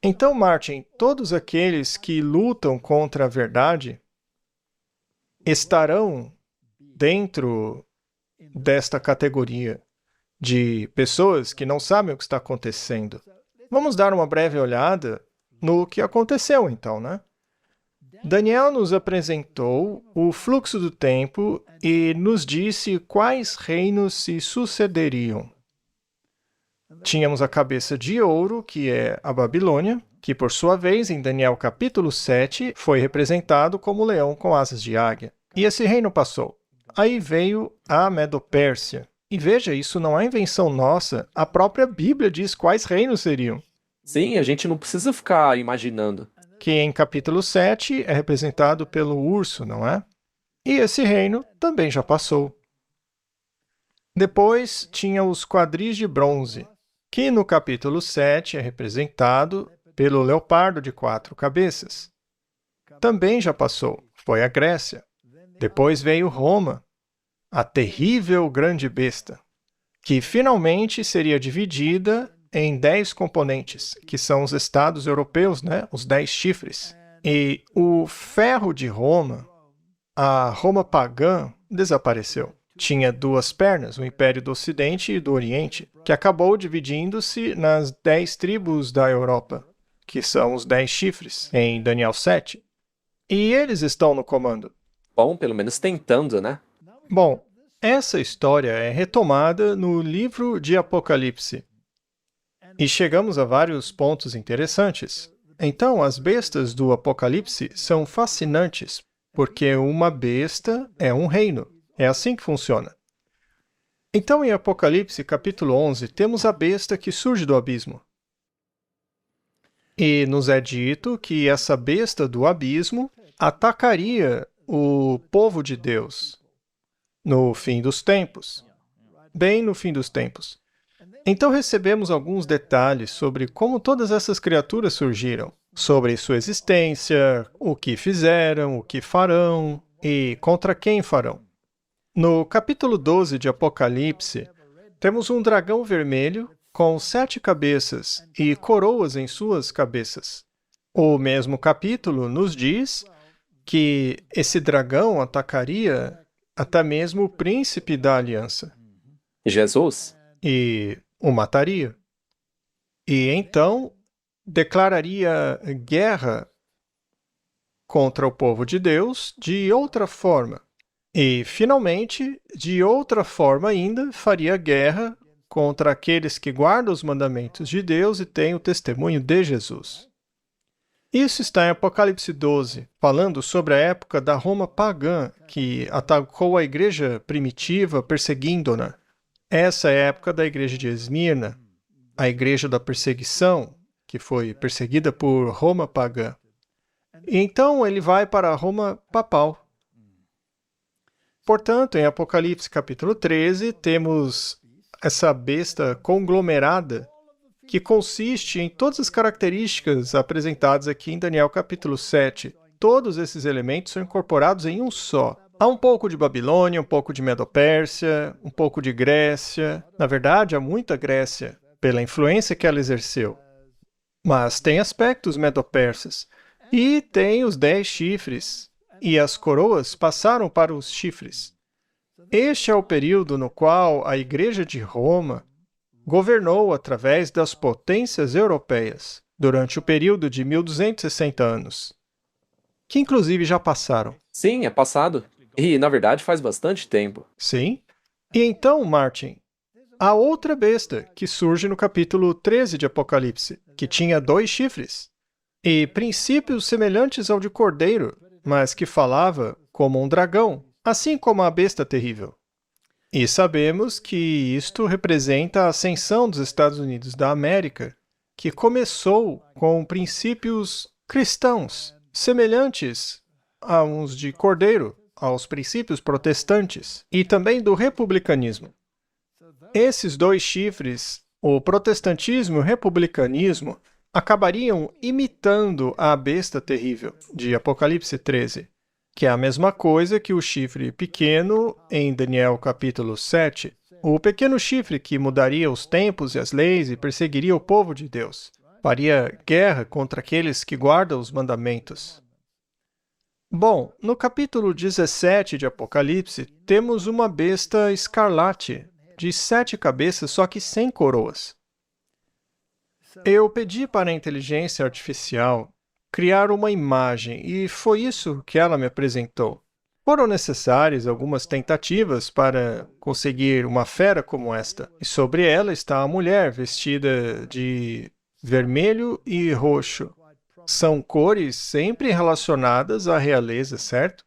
Então, Martin, todos aqueles que lutam contra a verdade estarão dentro desta categoria de pessoas que não sabem o que está acontecendo. Vamos dar uma breve olhada no que aconteceu, então, né? Daniel nos apresentou o fluxo do tempo e nos disse quais reinos se sucederiam. Tínhamos a cabeça de ouro, que é a Babilônia, que por sua vez, em Daniel capítulo 7, foi representado como leão com asas de águia. E esse reino passou. Aí veio a Medo-Pérsia. E veja, isso não é invenção nossa, a própria Bíblia diz quais reinos seriam. Sim, a gente não precisa ficar imaginando. Que em capítulo 7 é representado pelo urso, não é? E esse reino também já passou. Depois tinha os quadris de bronze, que no capítulo 7 é representado pelo leopardo de 4 cabeças. Também já passou, foi a Grécia. Depois veio Roma, a terrível grande besta, que finalmente seria dividida em 10 componentes, que são os estados europeus, né? Os 10 chifres. E o ferro de Roma, a Roma pagã, desapareceu. Tinha 2 pernas, o Império do Ocidente e do Oriente, que acabou dividindo-se nas 10 tribos da Europa, que são os 10 chifres, em Daniel 7. E eles estão no comando. Bom, pelo menos tentando, né? Bom, essa história é retomada no livro de Apocalipse. E chegamos a vários pontos interessantes. Então, as bestas do Apocalipse são fascinantes, porque uma besta é um reino. É assim que funciona. Então, em Apocalipse, capítulo 11, temos a besta que surge do abismo. E nos é dito que essa besta do abismo atacaria o povo de Deus no fim dos tempos. Bem no fim dos tempos. Então recebemos alguns detalhes sobre como todas essas criaturas surgiram, sobre sua existência, o que fizeram, o que farão e contra quem farão. No capítulo 12 de Apocalipse, temos um dragão vermelho com 7 cabeças e coroas em suas cabeças. O mesmo capítulo nos diz que esse dragão atacaria até mesmo o príncipe da aliança. Jesus? E o mataria. E então declararia guerra contra o povo de Deus de outra forma. E, finalmente, de outra forma ainda, faria guerra contra aqueles que guardam os mandamentos de Deus e têm o testemunho de Jesus. Isso está em Apocalipse 12, falando sobre a época da Roma pagã, que atacou a igreja primitiva, perseguindo-na. Essa é a época da igreja de Esmirna, a igreja da perseguição, que foi perseguida por Roma pagã. E então ele vai para a Roma papal. Portanto, em Apocalipse capítulo 13, temos essa besta conglomerada que consiste em todas as características apresentadas aqui em Daniel capítulo 7. Todos esses elementos são incorporados em um só. Há um pouco de Babilônia, um pouco de Medo-Pérsia, um pouco de Grécia. Na verdade, há muita Grécia, pela influência que ela exerceu. Mas tem aspectos medo-persas. E tem os 10 chifres. E as coroas passaram para os chifres. Este é o período no qual a Igreja de Roma governou através das potências europeias, durante o período de 1260 anos, que inclusive já passaram. Sim, é passado. E, na verdade, faz bastante tempo. Sim. E então, Martin, há outra besta que surge no capítulo 13 de Apocalipse, que tinha 2 chifres e princípios semelhantes ao de cordeiro, mas que falava como um dragão, assim como a besta terrível. E sabemos que isto representa a ascensão dos Estados Unidos da América que começou com princípios cristãos, semelhantes a uns de Cordeiro, aos princípios protestantes, e também do republicanismo. Esses dois chifres, o protestantismo e o republicanismo, acabariam imitando a besta terrível de Apocalipse 13, que é a mesma coisa que o chifre pequeno em Daniel capítulo 7, o pequeno chifre que mudaria os tempos e as leis e perseguiria o povo de Deus, faria guerra contra aqueles que guardam os mandamentos. Bom, no capítulo 17 de Apocalipse, temos uma besta escarlate, de 7 cabeças, só que sem coroas. Eu pedi para a inteligência artificial criar uma imagem, e foi isso que ela me apresentou. Foram necessárias algumas tentativas para conseguir uma fera como esta, e sobre ela está a mulher vestida de vermelho e roxo. São cores sempre relacionadas à realeza, certo?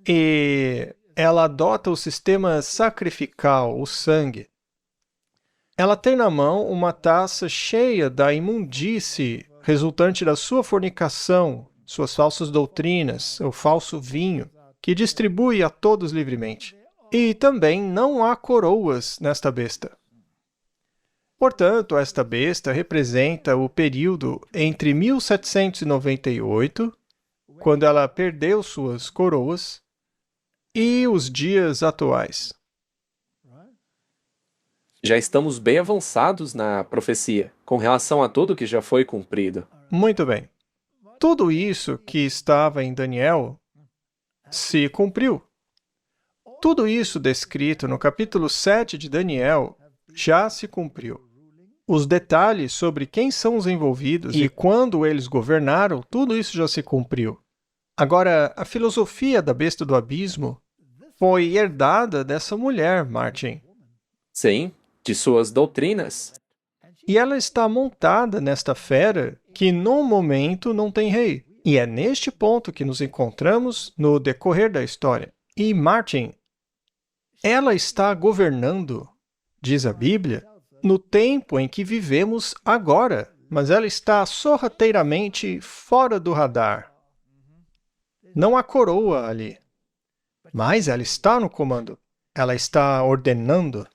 E ela adota o sistema sacrificial, o sangue. Ela tem na mão uma taça cheia da imundície resultante da sua fornicação, suas falsas doutrinas, o falso vinho, que distribui a todos livremente. E também não há coroas nesta besta. Portanto, esta besta representa o período entre 1798, quando ela perdeu suas coroas, e os dias atuais. Já estamos bem avançados na profecia, com relação a tudo que já foi cumprido. Muito bem. Tudo isso que estava em Daniel se cumpriu. Tudo isso descrito no capítulo 7 de Daniel já se cumpriu. Os detalhes sobre quem são os envolvidos e quando eles governaram, tudo isso já se cumpriu. Agora, a filosofia da besta do abismo foi herdada dessa mulher, Martin. Sim, de suas doutrinas. E ela está montada nesta fera que, no momento, não tem rei. E é neste ponto que nos encontramos no decorrer da história. E, Martin, ela está governando, diz a Bíblia, no tempo em que vivemos agora, mas ela está sorrateiramente fora do radar. Não há coroa ali, mas ela está no comando. Ela está ordenando.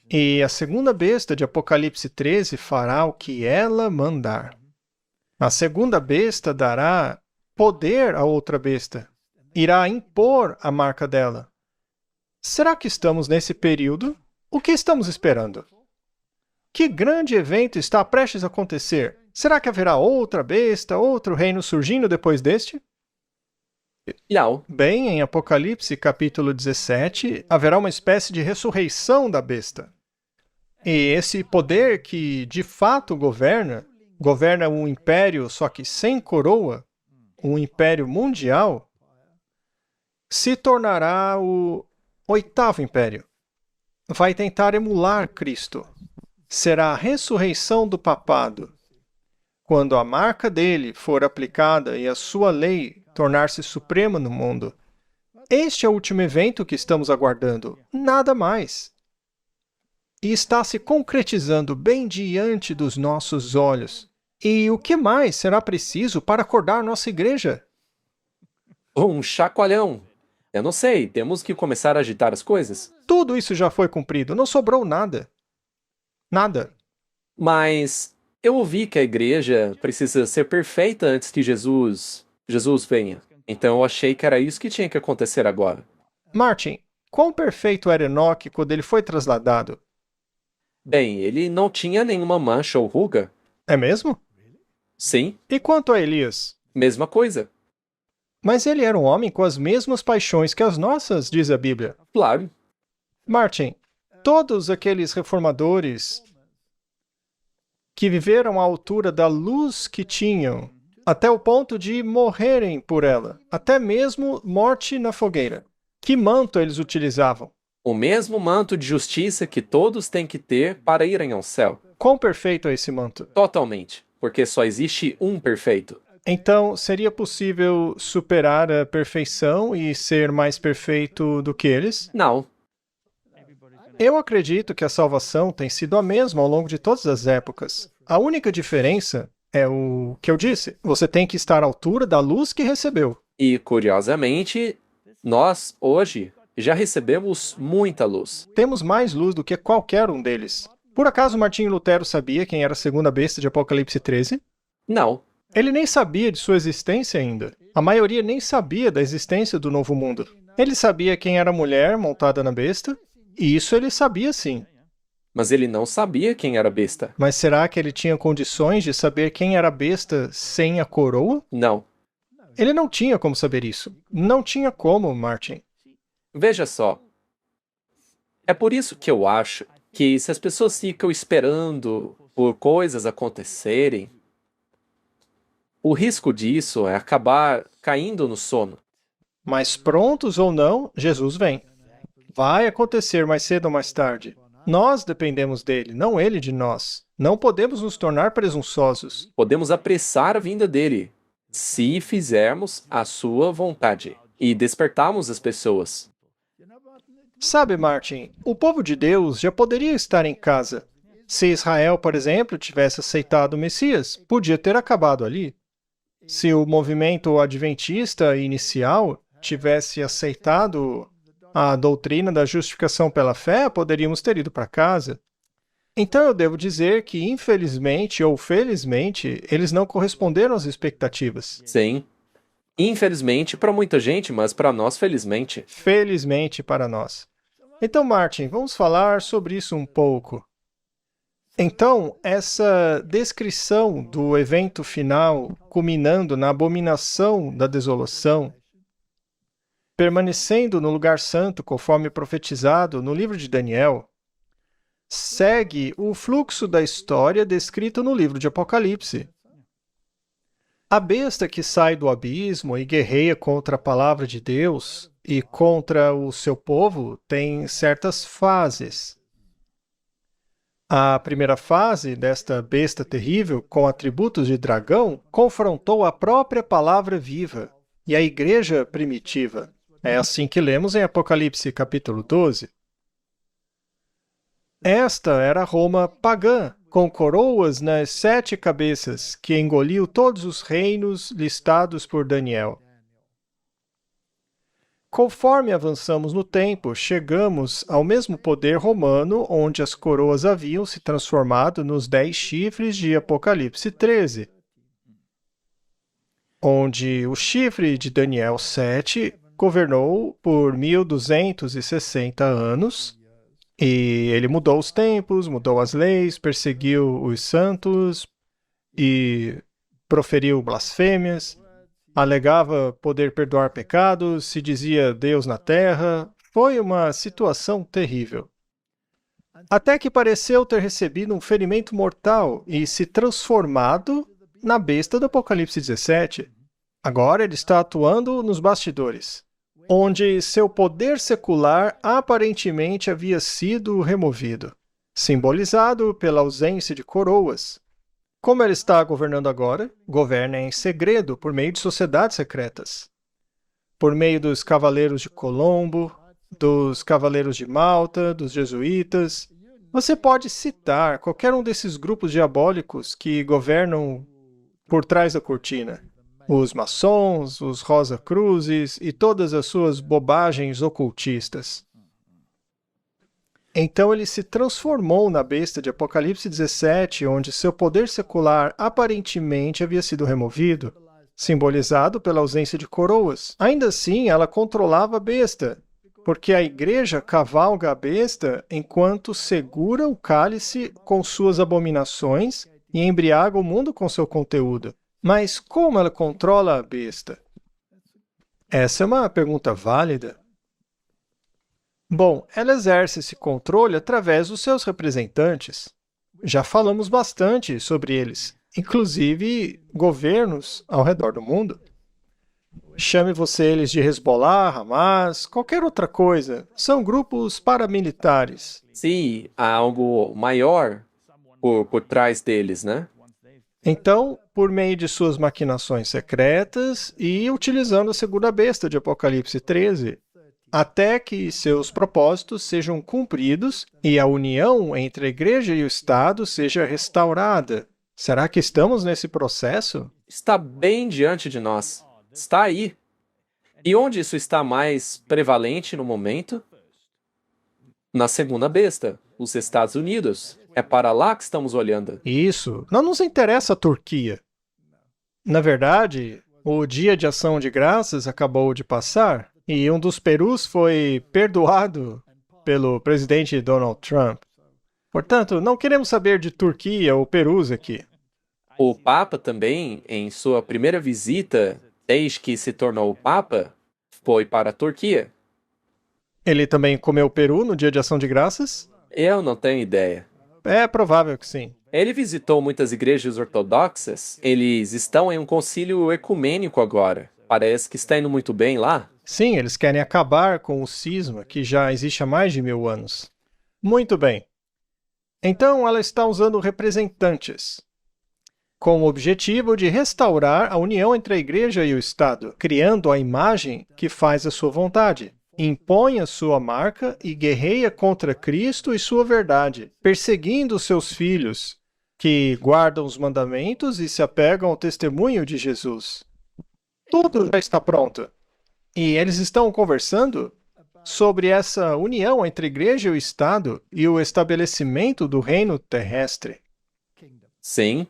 E a segunda besta de Apocalipse 13 fará o que ela mandar. A segunda besta dará poder à outra besta. Irá impor a marca dela. Será que estamos nesse período? O que estamos esperando? Que grande evento está prestes a acontecer? Será que haverá outra besta, outro reino surgindo depois deste? Não. Bem, em Apocalipse capítulo 17, haverá uma espécie de ressurreição da besta. E esse poder que de fato governa um império só que sem coroa, um império mundial, se tornará o 8º império. Vai tentar emular Cristo. Será a ressurreição do papado. Quando a marca dele for aplicada e a sua lei tornar-se suprema no mundo. Este é o último evento que estamos aguardando, nada mais. E está se concretizando bem diante dos nossos olhos. E o que mais será preciso para acordar nossa igreja? Um chacoalhão. Eu não sei, temos que começar a agitar as coisas. Tudo isso já foi cumprido, não sobrou nada. Nada. Mas eu ouvi que a igreja precisa ser perfeita antes que Jesus venha. Então eu achei que era isso que tinha que acontecer agora. Martin, quão perfeito era Enoque quando ele foi trasladado? Bem, ele não tinha nenhuma mancha ou ruga. É mesmo? Sim, E quanto a Elias? mesma coisa. Mas ele era um homem com as mesmas paixões que as nossas, diz a Bíblia. Claro. Martin, todos aqueles reformadores que viveram à altura da luz que tinham, até o ponto de morrerem por ela, até mesmo morte na fogueira. Que manto eles utilizavam? O mesmo manto de justiça que todos têm que ter para irem ao céu. Quão perfeito é esse manto? Totalmente. Porque só existe um perfeito. Então, seria possível superar a perfeição e ser mais perfeito do que eles? Não. Eu acredito que a salvação tem sido a mesma ao longo de todas as épocas. A única diferença é o que eu disse. Você tem que estar à altura da luz que recebeu. E, curiosamente, nós, hoje, já recebemos muita luz. Temos mais luz do que qualquer um deles. Por acaso Martinho Lutero sabia quem era a segunda besta de Apocalipse 13? Não. Ele nem sabia de sua existência ainda. A maioria nem sabia da existência do novo mundo. Ele sabia quem era a mulher montada na besta, e isso ele sabia sim. Mas ele não sabia quem era a besta. Mas será que ele tinha condições de saber quem era a besta sem a coroa? Não. Ele não tinha como saber isso. Não tinha como, Martin. Veja só. É por isso que eu acho que se as pessoas ficam esperando por coisas acontecerem, o risco disso é acabar caindo no sono. Mas prontos ou não, Jesus vem. Vai acontecer mais cedo ou mais tarde. Nós dependemos dele, não ele de nós. Não podemos nos tornar presunçosos. Podemos apressar a vinda dele, se fizermos a sua vontade e despertarmos as pessoas. Sabe, Martin, o povo de Deus já poderia estar em casa. Se Israel, por exemplo, tivesse aceitado o Messias, podia ter acabado ali. Se o movimento adventista inicial tivesse aceitado a doutrina da justificação pela fé, poderíamos ter ido para casa. Então eu devo dizer que, infelizmente ou felizmente, eles não corresponderam às expectativas. Sim. Infelizmente para muita gente, mas para nós, felizmente. Felizmente para nós. Então, Martin, vamos falar sobre isso um pouco. Então, essa descrição do evento final, culminando na abominação da desolação, permanecendo no lugar santo, conforme profetizado no livro de Daniel, segue o fluxo da história descrito no livro de Apocalipse. A besta que sai do abismo e guerreia contra a palavra de Deus e contra o seu povo tem certas fases. A primeira fase desta besta terrível, com atributos de dragão, confrontou a própria palavra viva e a igreja primitiva. É assim que lemos em Apocalipse capítulo 12. Esta era Roma pagã, com coroas nas 7 cabeças, que engoliu todos os reinos listados por Daniel. Conforme avançamos no tempo, chegamos ao mesmo poder romano, onde as coroas haviam se transformado nos 10 chifres de Apocalipse 13, onde o chifre de Daniel 7 governou por 1260 anos, e ele mudou os tempos, mudou as leis, perseguiu os santos e proferiu blasfêmias, alegava poder perdoar pecados, se dizia Deus na terra. Foi uma situação terrível. Até que pareceu ter recebido um ferimento mortal e se transformado na besta do Apocalipse 17. Agora ele está atuando nos bastidores, onde seu poder secular aparentemente havia sido removido, simbolizado pela ausência de coroas. Como ele está governando agora, governa em segredo por meio de sociedades secretas. Por meio dos Cavaleiros de Colombo, dos Cavaleiros de Malta, dos Jesuítas. Você pode citar qualquer um desses grupos diabólicos que governam por trás da cortina. Os maçons, os Rosa-Cruzes e todas as suas bobagens ocultistas. Então ele se transformou na besta de Apocalipse 17, onde seu poder secular aparentemente havia sido removido, simbolizado pela ausência de coroas. Ainda assim, ela controlava a besta, porque a igreja cavalga a besta enquanto segura o cálice com suas abominações e embriaga o mundo com seu conteúdo. Mas como ela controla a besta? Essa é uma pergunta válida. Bom, ela exerce esse controle através dos seus representantes. Já falamos bastante sobre eles, inclusive governos ao redor do mundo. Chame você eles de Hezbollah, Hamas, qualquer outra coisa. São grupos paramilitares. Se há algo maior por trás deles, né? Então, por meio de suas maquinações secretas e utilizando a segunda besta de Apocalipse 13, até que seus propósitos sejam cumpridos e a união entre a igreja e o Estado seja restaurada Será que estamos nesse processo? Está bem diante de nós. Está aí. E onde isso está mais prevalente no momento? Na segunda besta, os Estados Unidos. É para lá que estamos olhando. Isso. Não nos interessa a Turquia. Na verdade, o Dia de Ação de Graças acabou de passar e um dos perus foi perdoado pelo presidente Donald Trump. Portanto, não queremos saber de Turquia ou perus aqui. O Papa também, em sua primeira visita, desde que se tornou Papa, foi para a Turquia. Ele também comeu peru no Dia de Ação de Graças? Eu não tenho ideia. É provável que sim. Ele visitou muitas igrejas ortodoxas. Eles estão em um concílio ecumênico agora. Parece que está indo muito bem lá. Sim, eles querem acabar com o cisma que já existe há mais de 1000 anos. Muito bem. Então, ela está usando representantes, com o objetivo de restaurar a união entre a Igreja e o Estado, criando a imagem que faz a sua vontade. Impõe a sua marca e guerreia contra Cristo e sua verdade, perseguindo seus filhos, que guardam os mandamentos e se apegam ao testemunho de Jesus. Tudo já está pronto. E eles estão conversando sobre essa união entre a Igreja e o Estado e o estabelecimento do reino terrestre. Sim.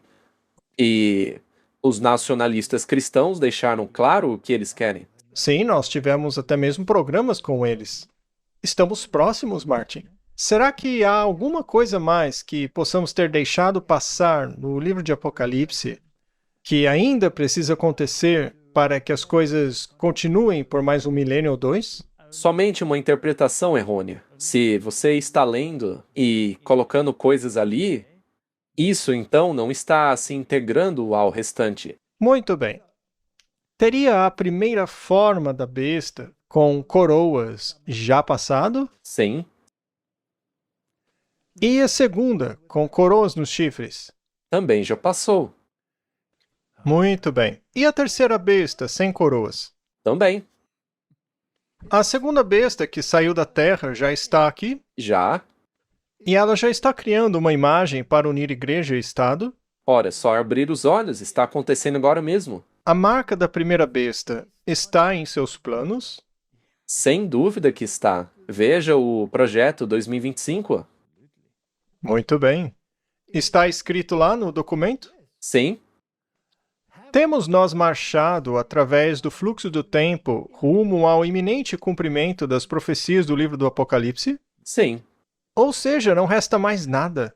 E os nacionalistas cristãos deixaram claro o que eles querem. Sim, nós tivemos até mesmo programas com eles. Estamos próximos, Martin. Será que há alguma coisa mais que possamos ter deixado passar no livro de Apocalipse que ainda precisa acontecer para que as coisas continuem por mais um milênio ou dois? Somente uma interpretação errônea. Se você está lendo e colocando coisas ali, isso então não está se integrando ao restante. Muito bem. Teria a primeira forma da besta com coroas já passado? Sim, E a segunda, com coroas nos chifres? também já passou. Muito bem. E a terceira besta, sem coroas? Também. A segunda besta que saiu da terra já está aqui? Já. E ela já está criando uma imagem para unir igreja e Estado? Ora, só abrir os olhos, está acontecendo agora mesmo. A marca da primeira besta está em seus planos? Sem dúvida que está. Veja o projeto 2025. Muito bem. Está escrito lá no documento? Sim, Temos nós marchado através do fluxo do tempo rumo ao iminente cumprimento das profecias do livro do Apocalipse? sim. Ou seja, não resta mais nada.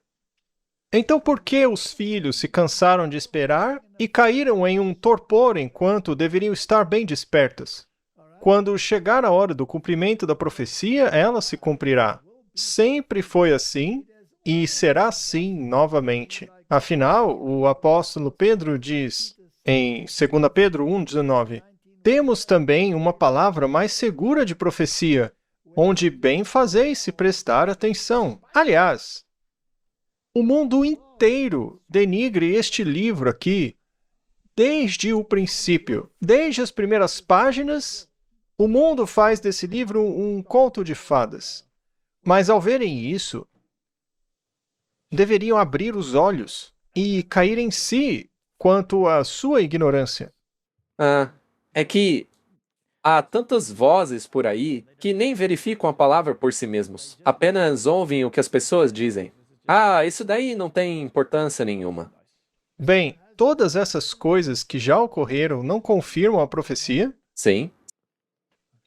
Então por que os filhos se cansaram de esperar e caíram em um torpor enquanto deveriam estar bem despertos? Quando chegar a hora do cumprimento da profecia, ela se cumprirá. Sempre foi assim e será assim novamente. Afinal, o apóstolo Pedro diz, em 2 Pedro 1,19, temos também uma palavra mais segura de profecia, onde bem fazeis se prestar atenção. Aliás, o mundo inteiro denigre este livro aqui, desde o princípio. Desde as primeiras páginas, o mundo faz desse livro um conto de fadas. Mas ao verem isso, deveriam abrir os olhos e cair em si quanto à sua ignorância. É que há tantas vozes por aí que nem verificam a palavra por si mesmos. Apenas ouvem o que as pessoas dizem. Ah, isso daí não tem importância nenhuma. Bem, todas essas coisas que já ocorreram não confirmam a profecia? Sim,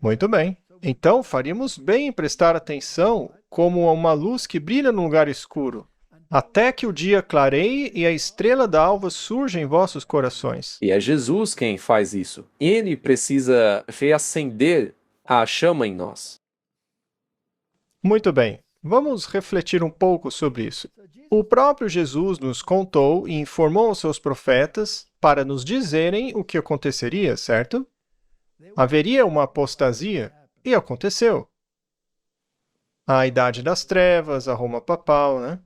Muito bem. Então, faríamos bem em prestar atenção como a uma luz que brilha num lugar escuro, até que o dia clareie e a estrela da alva surja em vossos corações. e é Jesus quem faz isso. Ele precisa reacender a chama em nós. Muito bem. Vamos refletir um pouco sobre isso. O próprio Jesus nos contou e informou aos seus profetas para nos dizerem o que aconteceria, certo? Haveria uma apostasia, e aconteceu. A Idade das Trevas, a Roma Papal, né?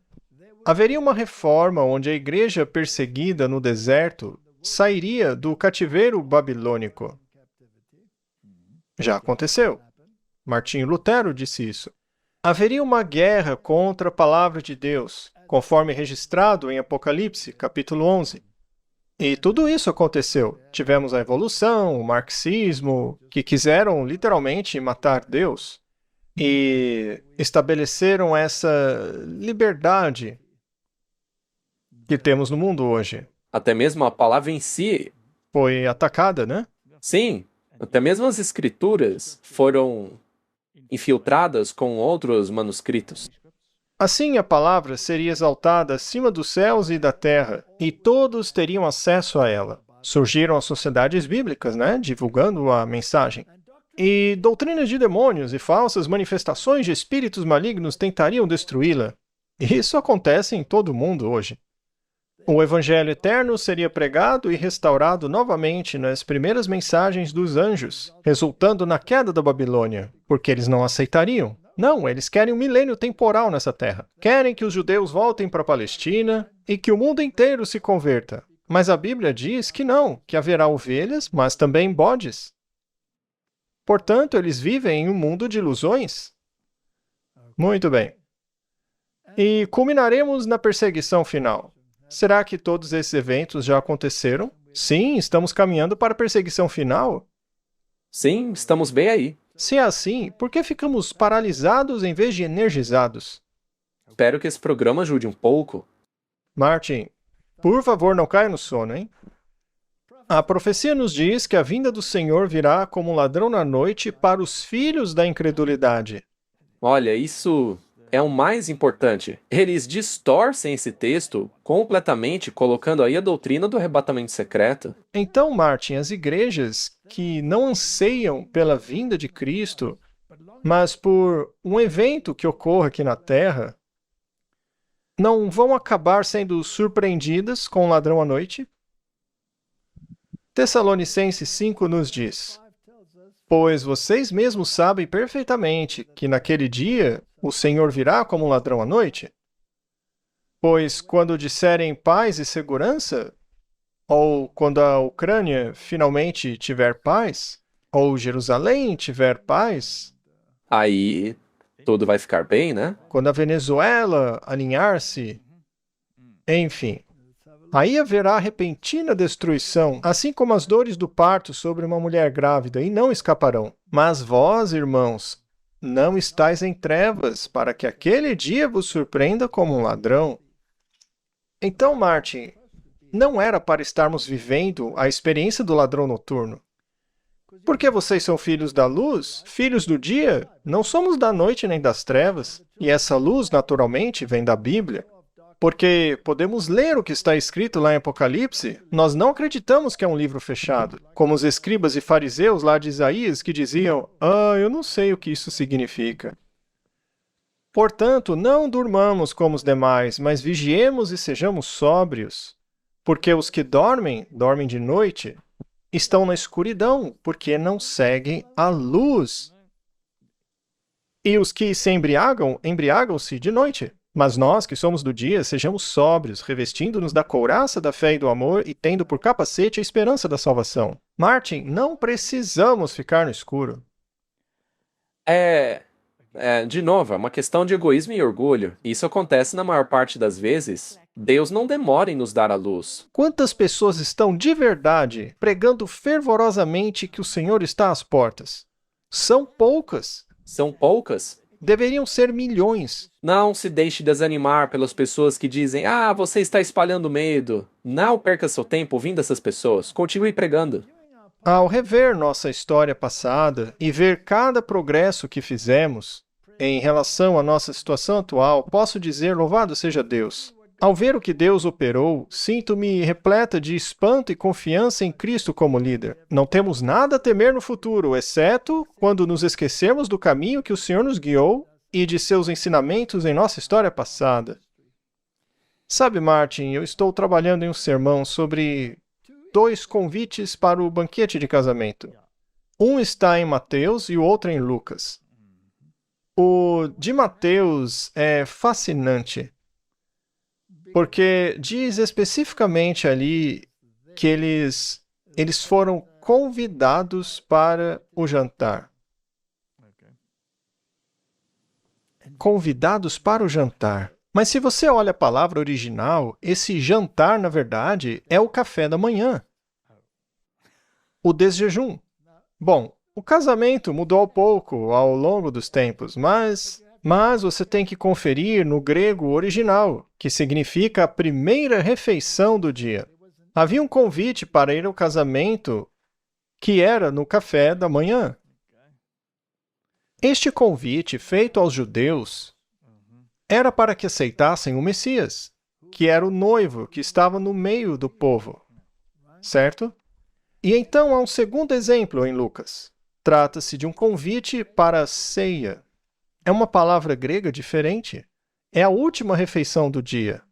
Haveria uma reforma onde a igreja perseguida no deserto sairia do cativeiro babilônico. Já aconteceu. Martinho Lutero disse isso. Haveria uma guerra contra a palavra de Deus, conforme registrado em Apocalipse, capítulo 11. E tudo isso aconteceu. Tivemos a evolução, o marxismo, que quiseram literalmente matar Deus e estabeleceram essa liberdade que temos no mundo hoje. Até mesmo a palavra em si. Foi atacada, né? Sim, até mesmo as escrituras foram infiltradas com outros manuscritos. Assim a palavra seria exaltada acima dos céus e da terra, e todos teriam acesso a ela. Surgiram as sociedades bíblicas, né? Divulgando a mensagem. E doutrinas de demônios e falsas manifestações de espíritos malignos tentariam destruí-la. Isso acontece em todo o mundo hoje. O Evangelho eterno seria pregado e restaurado novamente nas primeiras mensagens dos anjos, resultando na queda da Babilônia, porque eles não aceitariam. Não, eles querem um milênio temporal nessa terra. Querem que os judeus voltem para a Palestina e que o mundo inteiro se converta. Mas a Bíblia diz que não, que haverá ovelhas, mas também bodes. Portanto, eles vivem em um mundo de ilusões. Muito bem. E culminaremos na perseguição final. Será que todos esses eventos já aconteceram? Sim, estamos caminhando para a perseguição final. Sim, estamos bem aí. Se é assim, por que ficamos paralisados em vez de energizados? Espero que esse programa ajude um pouco. Martin, por favor, não caia no sono, hein? A profecia nos diz que a vinda do Senhor virá como um ladrão na noite para os filhos da incredulidade. Olha, isso é o mais importante. Eles distorcem esse texto completamente, colocando aí a doutrina do arrebatamento secreto. Então, Martin, as igrejas que não anseiam pela vinda de Cristo, mas por um evento que ocorra aqui na Terra, não vão acabar sendo surpreendidas com o ladrão à noite? Tessalonicenses 5 nos diz: pois vocês mesmos sabem perfeitamente que naquele dia o Senhor virá como um ladrão à noite? Pois quando disserem paz e segurança, ou quando a Ucrânia finalmente tiver paz, ou Jerusalém tiver paz, Aí tudo vai ficar bem, né? quando a Venezuela alinhar-se, enfim, aí haverá repentina destruição, assim como as dores do parto sobre uma mulher grávida, e não escaparão. Mas vós, irmãos, não estáis em trevas, para que aquele dia vos surpreenda como um ladrão. Então, Martin, não era para estarmos vivendo a experiência do ladrão noturno. Porque vocês são filhos da luz, filhos do dia, não somos da noite nem das trevas. E essa luz, naturalmente, vem da Bíblia. Porque podemos ler o que está escrito lá em Apocalipse, nós não acreditamos que é um livro fechado, como os escribas e fariseus lá de Isaías que diziam: eu não sei o que isso significa. Portanto, não durmamos como os demais, mas vigiemos e sejamos sóbrios. Porque os que dormem, dormem de noite, estão na escuridão, porque não seguem a luz. E os que se embriagam, embriagam-se de noite. Mas nós, que somos do dia, sejamos sóbrios, revestindo-nos da couraça da fé e do amor e tendo por capacete a esperança da salvação. Martin, não precisamos ficar no escuro. De novo, é uma questão de egoísmo e orgulho. Isso acontece na maior parte das vezes. Deus não demora em nos dar a luz. Quantas pessoas estão de verdade pregando fervorosamente que o Senhor está às portas? São poucas. São poucas. Deveriam ser milhões. Não se deixe desanimar pelas pessoas que dizem: você está espalhando medo. Não perca seu tempo ouvindo essas pessoas. Continue pregando. Ao rever nossa história passada e ver cada progresso que fizemos em relação à nossa situação atual, posso dizer: louvado seja Deus. Ao ver o que Deus operou, sinto-me repleta de espanto e confiança em Cristo como líder. Não temos nada a temer no futuro, exceto quando nos esquecermos do caminho que o Senhor nos guiou e de seus ensinamentos em nossa história passada. Sabe, Martin, eu estou trabalhando em um sermão sobre 2 convites para o banquete de casamento. Um está em Mateus e o outro em Lucas. O de Mateus é fascinante, porque diz especificamente ali que eles foram convidados para o jantar. Convidados para o jantar. Mas se você olha a palavra original, esse jantar, na verdade, é o café da manhã. O desjejum. Bom, o casamento mudou pouco ao longo dos tempos, mas você tem que conferir no grego original, que significa a primeira refeição do dia. Havia um convite para ir ao casamento que era no café da manhã. Este convite feito aos judeus era para que aceitassem o Messias, que era o noivo que estava no meio do povo, certo? E então há um segundo exemplo em Lucas. Trata-se de um convite para a ceia. É uma palavra grega diferente. É a última refeição do dia.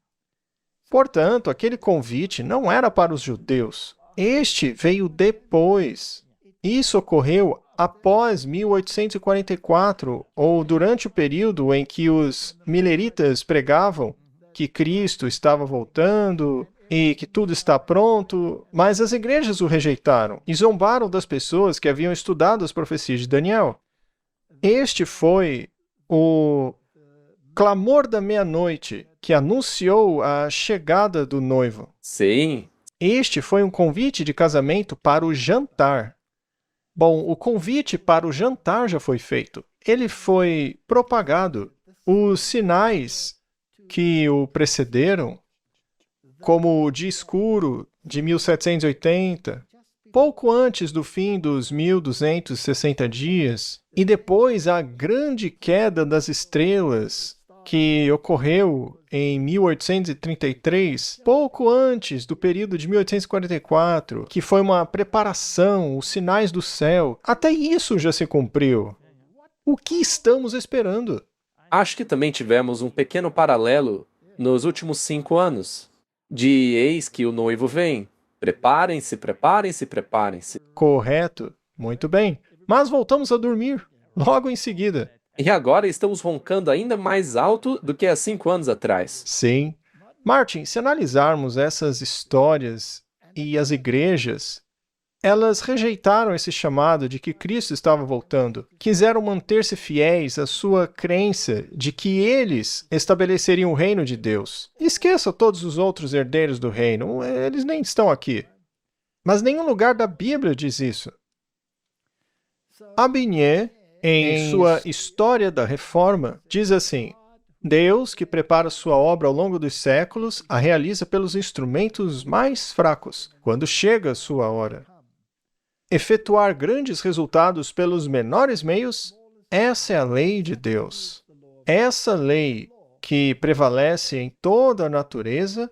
Portanto, aquele convite não era para os judeus. Este veio depois. Isso ocorreu após 1844, ou durante o período em que os mileritas pregavam que Cristo estava voltando e que tudo está pronto, mas as igrejas o rejeitaram e zombaram das pessoas que haviam estudado as profecias de Daniel. Este foi o clamor da meia-noite que anunciou a chegada do noivo. Sim. Este foi um convite de casamento para o jantar. Bom, o convite para o jantar já foi feito. Ele foi propagado. Os sinais que o precederam, como o dia escuro de 1780, pouco antes do fim dos 1260 dias, e depois a grande queda das estrelas, que ocorreu em 1833, pouco antes do período de 1844, que foi uma preparação, os sinais do céu. Até isso já se cumpriu. O que estamos esperando? Acho que também tivemos um pequeno paralelo nos últimos 5 anos. De eis que o noivo vem. Preparem-se, preparem-se, preparem-se. Correto. Muito bem. Mas voltamos a dormir, logo em seguida. E agora estamos roncando ainda mais alto do que há 5 anos atrás. Sim. Martin, se analisarmos essas histórias e as igrejas, elas rejeitaram esse chamado de que Cristo estava voltando. Quiseram manter-se fiéis à sua crença de que eles estabeleceriam o reino de Deus. Esqueça todos os outros herdeiros do reino, eles nem estão aqui. Mas nenhum lugar da Bíblia diz isso. Abinier, em sua História da Reforma, diz assim: Deus, que prepara sua obra ao longo dos séculos, a realiza pelos instrumentos mais fracos, quando chega a sua hora. Efetuar grandes resultados pelos menores meios, essa é a lei de Deus. Essa lei que prevalece em toda a natureza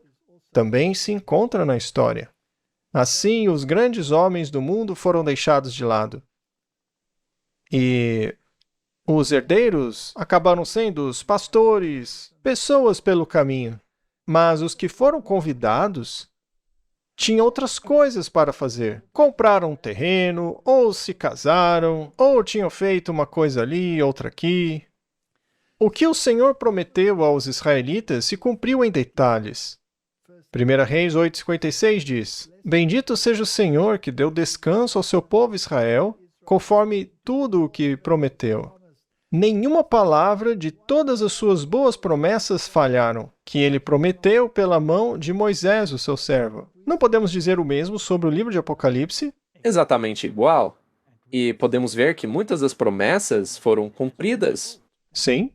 também se encontra na história. Assim, os grandes homens do mundo foram deixados de lado. E os herdeiros acabaram sendo os pastores, pessoas pelo caminho. Mas os que foram convidados tinham outras coisas para fazer. Compraram um terreno, ou se casaram, ou tinham feito uma coisa ali, outra aqui. O que o Senhor prometeu aos israelitas se cumpriu em detalhes. 1 Reis 8,56 diz: Bendito seja o Senhor que deu descanso ao seu povo Israel, conforme tudo o que prometeu. Nenhuma palavra de todas as suas boas promessas falharam, que ele prometeu pela mão de Moisés, o seu servo. Não podemos dizer o mesmo sobre o livro de Apocalipse? Exatamente igual. E podemos ver que muitas das promessas foram cumpridas. Sim.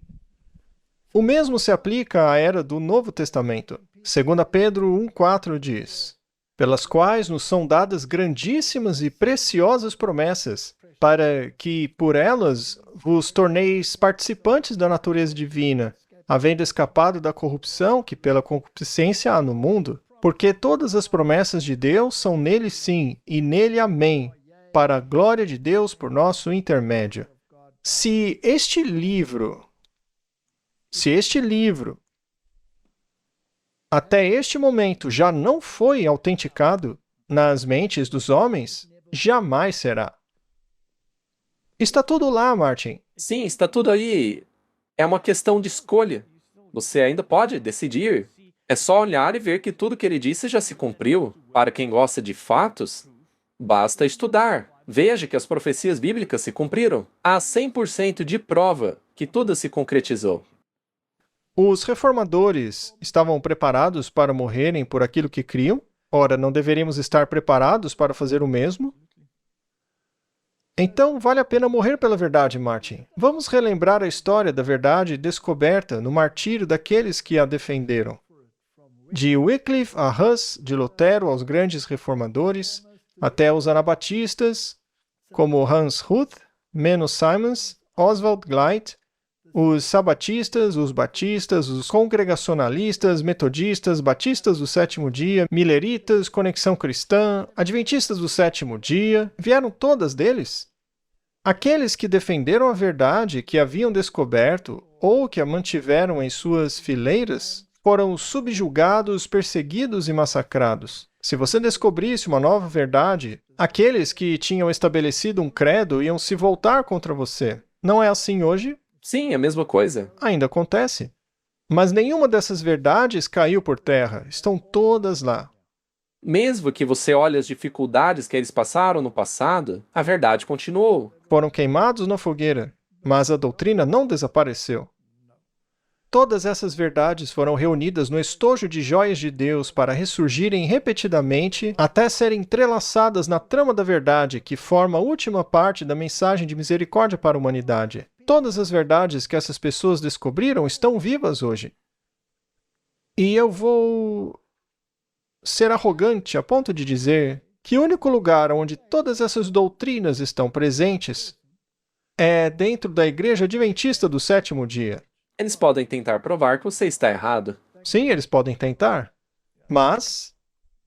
O mesmo se aplica à era do Novo Testamento. 2 Pedro 1,4 diz: Pelas quais nos são dadas grandíssimas e preciosas promessas, para que, por elas, vos torneis participantes da natureza divina, havendo escapado da corrupção que pela concupiscência há no mundo, porque todas as promessas de Deus são nele sim, e nele amém, para a glória de Deus por nosso intermédio. Se este livro, até este momento, já não foi autenticado nas mentes dos homens, jamais será. Está tudo lá, Martin. Sim, está tudo aí. É uma questão de escolha. Você ainda pode decidir. É só olhar e ver que tudo que ele disse já se cumpriu. Para quem gosta de fatos, basta estudar. Veja que as profecias bíblicas se cumpriram. Há 100% de prova que tudo se concretizou. Os reformadores estavam preparados para morrerem por aquilo que criam? Ora, não deveríamos estar preparados para fazer o mesmo? Então, vale a pena morrer pela verdade, Martin. Vamos relembrar a história da verdade descoberta no martírio daqueles que a defenderam. De Wycliffe a Hus, de Lutero aos grandes reformadores, até os anabatistas, como Hans Hus, Menno Simons, Oswald Gleit, os sabatistas, os batistas, os congregacionalistas, metodistas, batistas do sétimo dia, milleritas, conexão cristã, adventistas do sétimo dia, vieram todas deles? Aqueles que defenderam a verdade que haviam descoberto ou que a mantiveram em suas fileiras foram subjugados, perseguidos e massacrados. Se você descobrisse uma nova verdade, aqueles que tinham estabelecido um credo iam se voltar contra você. Não é assim hoje? Sim, é a mesma coisa. Ainda acontece. Mas nenhuma dessas verdades caiu por terra. Estão todas lá. Mesmo que você olhe as dificuldades que eles passaram no passado, a verdade continuou. Foram queimados na fogueira, mas a doutrina não desapareceu. Todas essas verdades foram reunidas no estojo de joias de Deus para ressurgirem repetidamente até serem entrelaçadas na trama da verdade que forma a última parte da mensagem de misericórdia para a humanidade. Todas as verdades que essas pessoas descobriram estão vivas hoje. E eu vou ser arrogante a ponto de dizer que o único lugar onde todas essas doutrinas estão presentes é dentro da Igreja Adventista do Sétimo Dia. Eles podem tentar provar que você está errado. Sim, eles podem tentar. Mas,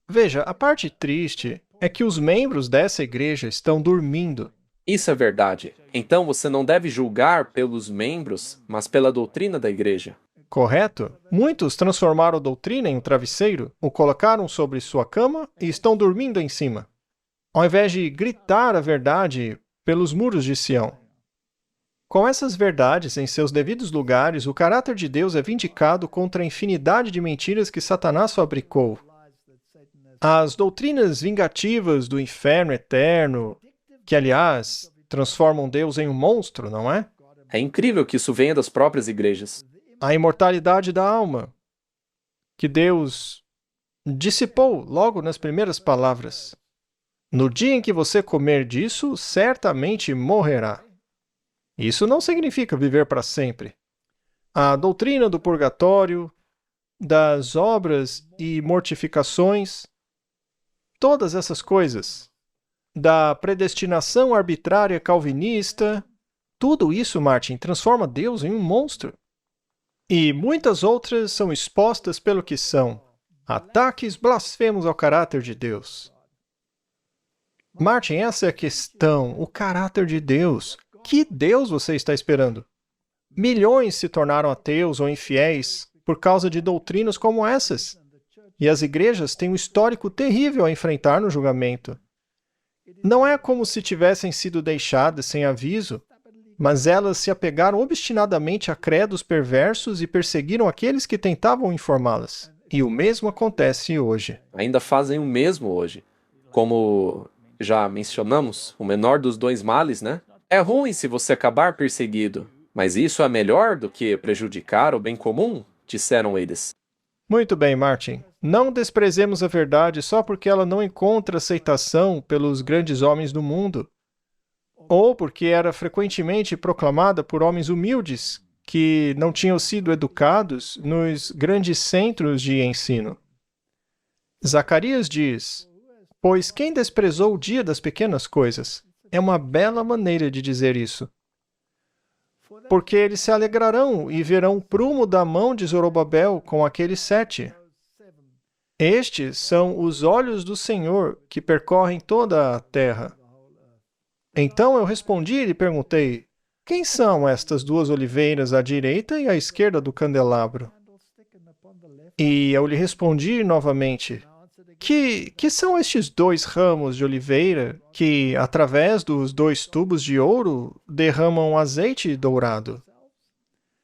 veja, a parte triste é que os membros dessa igreja estão dormindo. Isso é verdade. Então você não deve julgar pelos membros, mas pela doutrina da igreja. Correto? Muitos transformaram a doutrina em um travesseiro, o colocaram sobre sua cama e estão dormindo em cima, ao invés de gritar a verdade pelos muros de Sião. Com essas verdades em seus devidos lugares, o caráter de Deus é vindicado contra a infinidade de mentiras que Satanás fabricou. As doutrinas vingativas do inferno eterno, que, aliás, transformam Deus em um monstro, não é? É incrível que isso venha das próprias igrejas. A imortalidade da alma, que Deus dissipou logo nas primeiras palavras. No dia em que você comer disso, certamente morrerá. Isso não significa viver para sempre. A doutrina do purgatório, das obras e mortificações, todas essas coisas, da predestinação arbitrária calvinista, tudo isso, Martin, transforma Deus em um monstro. E muitas outras são expostas pelo que são, ataques blasfemos ao caráter de Deus. Martin, essa é a questão, o caráter de Deus. Que Deus você está esperando? Milhões se tornaram ateus ou infiéis por causa de doutrinas como essas. E as igrejas têm um histórico terrível a enfrentar no julgamento. Não é como se tivessem sido deixadas sem aviso, mas elas se apegaram obstinadamente a credos perversos e perseguiram aqueles que tentavam informá-las. E o mesmo acontece hoje. Ainda fazem o mesmo hoje. Como já mencionamos, o menor dos dois males, né? É ruim se você acabar perseguido, mas isso é melhor do que prejudicar o bem comum, disseram eles. Muito bem, Martin. Não desprezemos a verdade só porque ela não encontra aceitação pelos grandes homens do mundo, ou porque era frequentemente proclamada por homens humildes que não tinham sido educados nos grandes centros de ensino. Zacarias diz: "Pois quem desprezou o dia das pequenas coisas?" É uma bela maneira de dizer isso. Porque eles se alegrarão e verão o prumo da mão de Zorobabel com aqueles 7. Estes são os olhos do Senhor que percorrem toda a terra. Então eu respondi e lhe perguntei: quem são estas duas oliveiras à direita e à esquerda do candelabro? E eu lhe respondi novamente: Que são estes 2 ramos de oliveira que, através dos 2 tubos de ouro, derramam azeite dourado?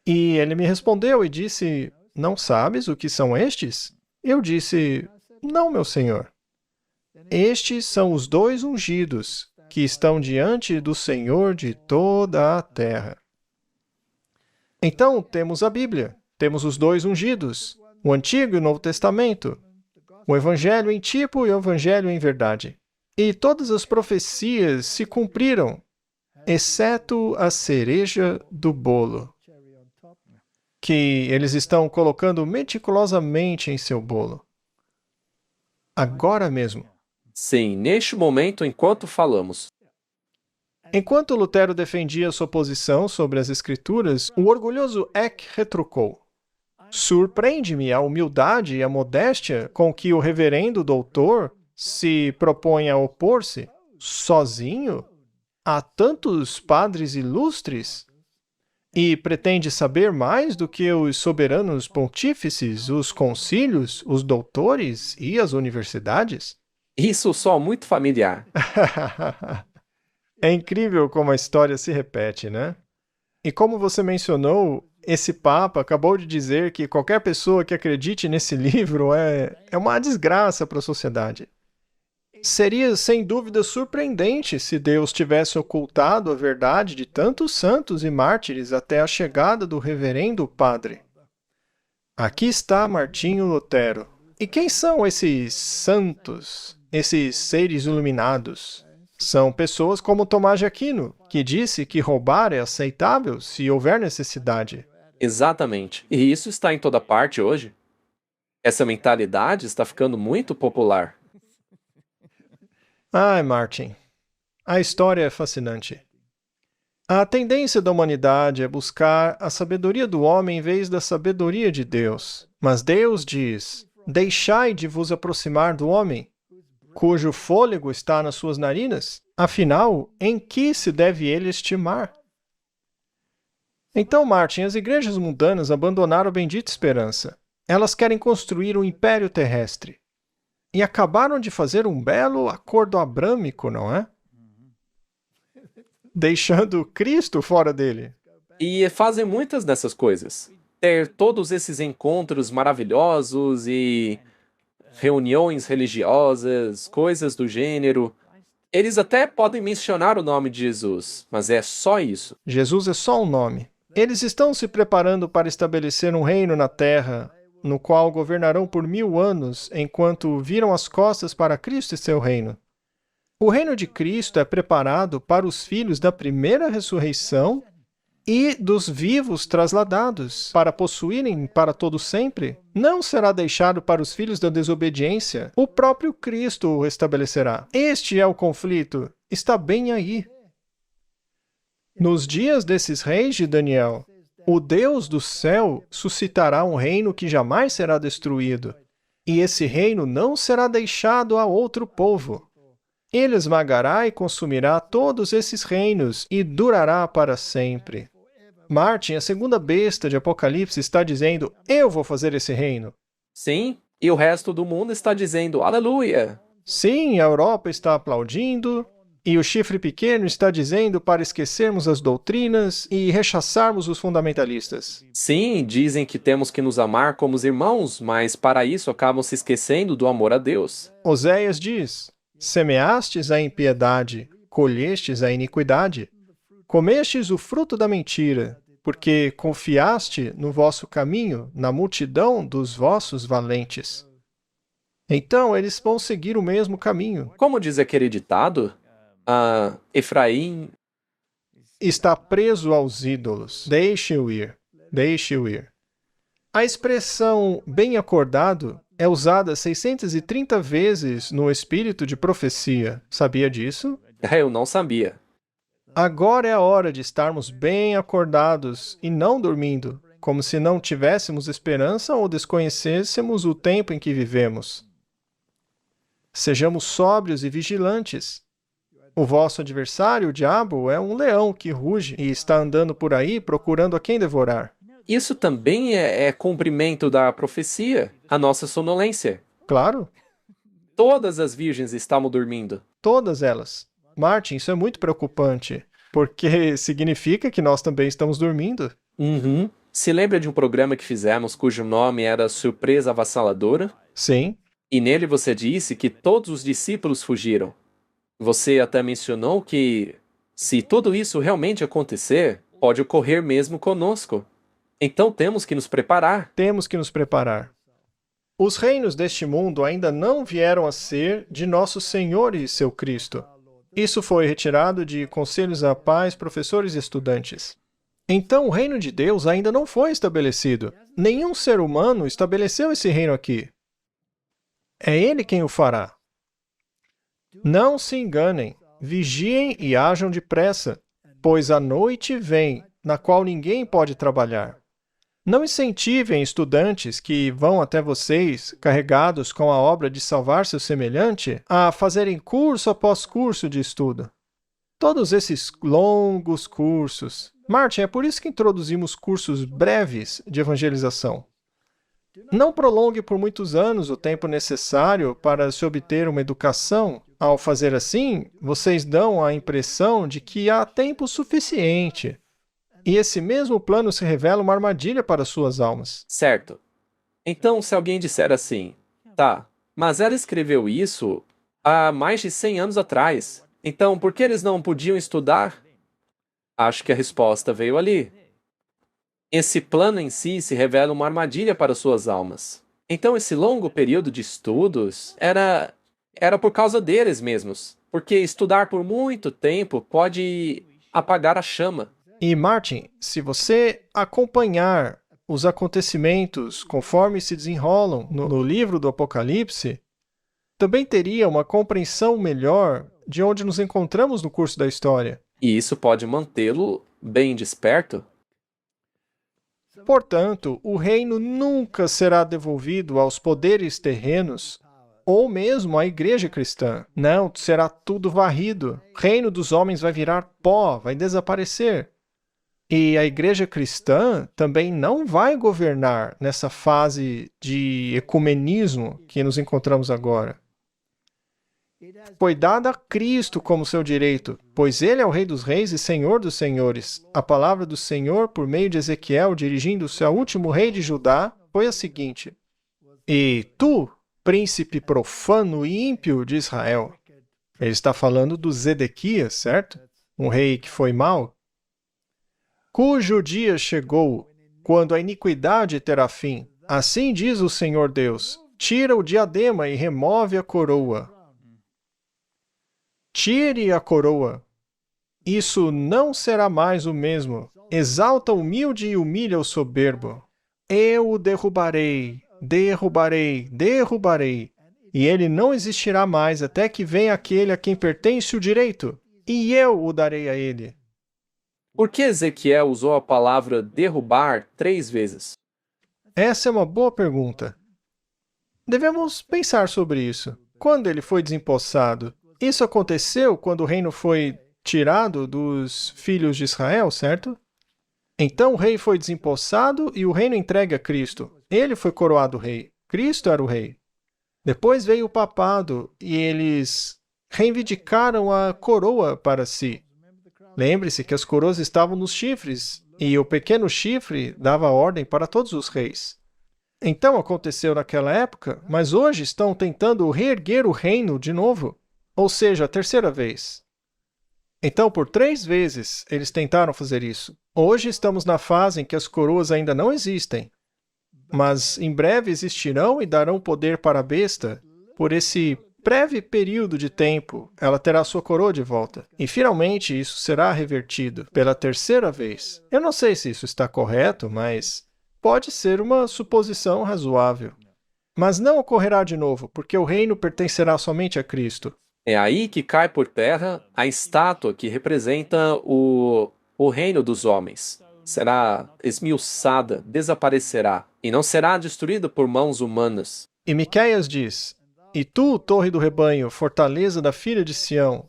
E ele me respondeu e disse: não sabes o que são estes? Eu disse: não, meu senhor. Estes são os 2 ungidos que estão diante do Senhor de toda a terra. Então, temos a Bíblia. Temos os dois ungidos, o Antigo e o Novo Testamento, o Evangelho em tipo e o Evangelho em verdade. E todas as profecias se cumpriram, exceto a cereja do bolo, que eles estão colocando meticulosamente em seu bolo. Agora mesmo. Sim, neste momento, enquanto falamos. Enquanto Lutero defendia sua posição sobre as Escrituras, o orgulhoso Eck retrucou: surpreende-me a humildade e a modéstia com que o reverendo doutor se propõe a opor-se, sozinho, a tantos padres ilustres e pretende saber mais do que os soberanos pontífices, os concílios, os doutores e as universidades? Isso soa muito familiar. É incrível como a história se repete, né? E como você mencionou, esse Papa acabou de dizer que qualquer pessoa que acredite nesse livro é uma desgraça para a sociedade. Seria, sem dúvida, surpreendente se Deus tivesse ocultado a verdade de tantos santos e mártires até a chegada do reverendo padre. Aqui está Martinho Lutero. E quem são esses santos, esses seres iluminados? São pessoas como Tomás de Aquino, que disse que roubar é aceitável se houver necessidade. Exatamente. E isso está em toda parte hoje. Essa mentalidade está ficando muito popular. Ai, Martin, a história é fascinante. A tendência da humanidade é buscar a sabedoria do homem em vez da sabedoria de Deus. Mas Deus diz: deixai de vos aproximar do homem, cujo fôlego está nas suas narinas. Afinal, em que se deve ele estimar? Então, Martin, as igrejas mundanas abandonaram a bendita esperança. Elas querem construir um império terrestre. E acabaram de fazer um belo acordo abrâmico, não é? Deixando Cristo fora dele. E fazem muitas dessas coisas. Ter todos esses encontros maravilhosos e reuniões religiosas, coisas do gênero. Eles até podem mencionar o nome de Jesus, mas é só isso. Jesus é só um nome. Eles estão se preparando para estabelecer um reino na terra, no qual governarão por 1000 anos, enquanto viram as costas para Cristo e seu reino. O reino de Cristo é preparado para os filhos da primeira ressurreição e dos vivos trasladados, para possuírem para todo sempre. Não será deixado para os filhos da desobediência. O próprio Cristo o estabelecerá. Este é o conflito. Está bem aí. Nos dias desses reis de Daniel, o Deus do céu suscitará um reino que jamais será destruído, e esse reino não será deixado a outro povo. Ele esmagará e consumirá todos esses reinos e durará para sempre. Martin, a segunda besta de Apocalipse, está dizendo: eu vou fazer esse reino. Sim, e o resto do mundo está dizendo aleluia. Sim, a Europa está aplaudindo. E o chifre pequeno está dizendo para esquecermos as doutrinas e rechaçarmos os fundamentalistas. Sim, dizem que temos que nos amar como os irmãos, mas para isso acabam se esquecendo do amor a Deus. Oséias diz: semeastes a impiedade, colhestes a iniquidade. Comestes o fruto da mentira, porque confiaste no vosso caminho, na multidão dos vossos valentes. Então eles vão seguir o mesmo caminho. Como diz aquele ditado, Efraim está preso aos ídolos. Deixe-o ir. Deixe-o ir. A expressão bem acordado é usada 630 vezes no espírito de profecia. Sabia disso? Eu não sabia. Agora é a hora de estarmos bem acordados e não dormindo, como se não tivéssemos esperança ou desconhecêssemos o tempo em que vivemos. Sejamos sóbrios e vigilantes. O vosso adversário, o diabo, é um leão que ruge e está andando por aí procurando a quem devorar. Isso também é cumprimento da profecia, a nossa sonolência. Claro, Todas as virgens estavam dormindo. todas elas. Martin, isso é muito preocupante, porque significa que nós também estamos dormindo. Uhum. Se lembra de um programa que fizemos cujo nome era Surpresa Avassaladora? Sim, E nele você disse que todos os discípulos fugiram. Você até mencionou que, se tudo isso realmente acontecer, pode ocorrer mesmo conosco. Então temos que nos preparar. Temos que nos preparar. Os reinos deste mundo ainda não vieram a ser de nosso Senhor e seu Cristo. Isso foi retirado de conselhos a pais, professores e estudantes. Então, o reino de Deus ainda não foi estabelecido. Nenhum ser humano estabeleceu esse reino aqui. É Ele quem o fará. Não se enganem, vigiem e hajam depressa, pois a noite vem, na qual ninguém pode trabalhar. Não incentivem estudantes que vão até vocês, carregados com a obra de salvar seu semelhante, a fazerem curso após curso de estudo. Todos esses longos cursos. Martin, é por isso que introduzimos cursos breves de evangelização. Não prolongue por muitos anos o tempo necessário para se obter uma educação. Ao fazer assim, vocês dão a impressão de que há tempo suficiente. E esse mesmo plano se revela uma armadilha para suas almas. Certo. Então, se alguém disser assim, tá, mas ela escreveu isso há mais de 100 anos atrás, então por que eles não podiam estudar? Acho que a resposta veio ali. Esse plano em si se revela uma armadilha para suas almas. Então, esse longo período de estudos era por causa deles mesmos, porque estudar por muito tempo pode apagar a chama. E, Martin, se você acompanhar os acontecimentos conforme se desenrolam no livro do Apocalipse, também teria uma compreensão melhor de onde nos encontramos no curso da história. E isso pode mantê-lo bem desperto. Portanto, o reino nunca será devolvido aos poderes terrenos ou mesmo à igreja cristã. Não, será tudo varrido. O reino dos homens vai virar pó, vai desaparecer. E a igreja cristã também não vai governar nessa fase de ecumenismo que nos encontramos agora. Foi dada a Cristo como seu direito, pois ele é o Rei dos Reis e Senhor dos Senhores. A palavra do Senhor, por meio de Ezequiel, dirigindo-se ao último rei de Judá, foi a seguinte: E tu, príncipe profano e ímpio de Israel. Ele está falando do Zedequias, certo? Um rei que foi mau. Cujo dia chegou, quando a iniquidade terá fim. Assim diz o Senhor Deus: tira o diadema e remove a coroa. Tire a coroa. Isso não será mais o mesmo. Exalta o humilde e humilha o soberbo. Eu o derrubarei, derrubarei, derrubarei. E ele não existirá mais até que venha aquele a quem pertence o direito. E eu o darei a ele. Por que Ezequiel usou a palavra derrubar 3 vezes? Essa é uma boa pergunta. Devemos pensar sobre isso. Quando ele foi desempossado? Isso aconteceu quando o reino foi tirado dos filhos de Israel, certo? Então o rei foi desempossado e o reino entregue a Cristo. Ele foi coroado rei. Cristo era o rei. Depois veio o papado e eles reivindicaram a coroa para si. Lembre-se que as coroas estavam nos chifres, e o pequeno chifre dava ordem para todos os reis. Então aconteceu naquela época, mas hoje estão tentando reerguer o reino de novo, ou seja, a terceira vez. Então, por 3 vezes, eles tentaram fazer isso. Hoje estamos na fase em que as coroas ainda não existem, mas em breve existirão e darão poder para a besta por esse breve período de tempo, ela terá sua coroa de volta. E finalmente isso será revertido pela terceira vez. Eu não sei se isso está correto, mas pode ser uma suposição razoável. Mas não ocorrerá de novo, porque o reino pertencerá somente a Cristo. É aí que cai por terra a estátua que representa o reino dos homens. Será esmiuçada, desaparecerá, e não será destruída por mãos humanas. E Miqueias diz: E tu, torre do rebanho, fortaleza da filha de Sião,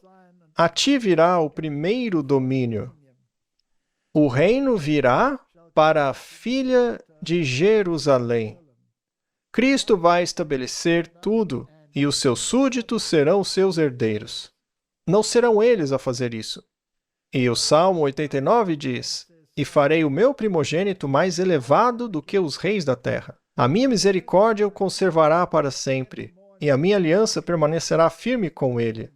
a ti virá o primeiro domínio. O reino virá para a filha de Jerusalém. Cristo vai estabelecer tudo, e os seus súditos serão seus herdeiros. Não serão eles a fazer isso. E o Salmo 89 diz: E farei o meu primogênito mais elevado do que os reis da terra. A minha misericórdia o conservará para sempre, e a minha aliança permanecerá firme com ele.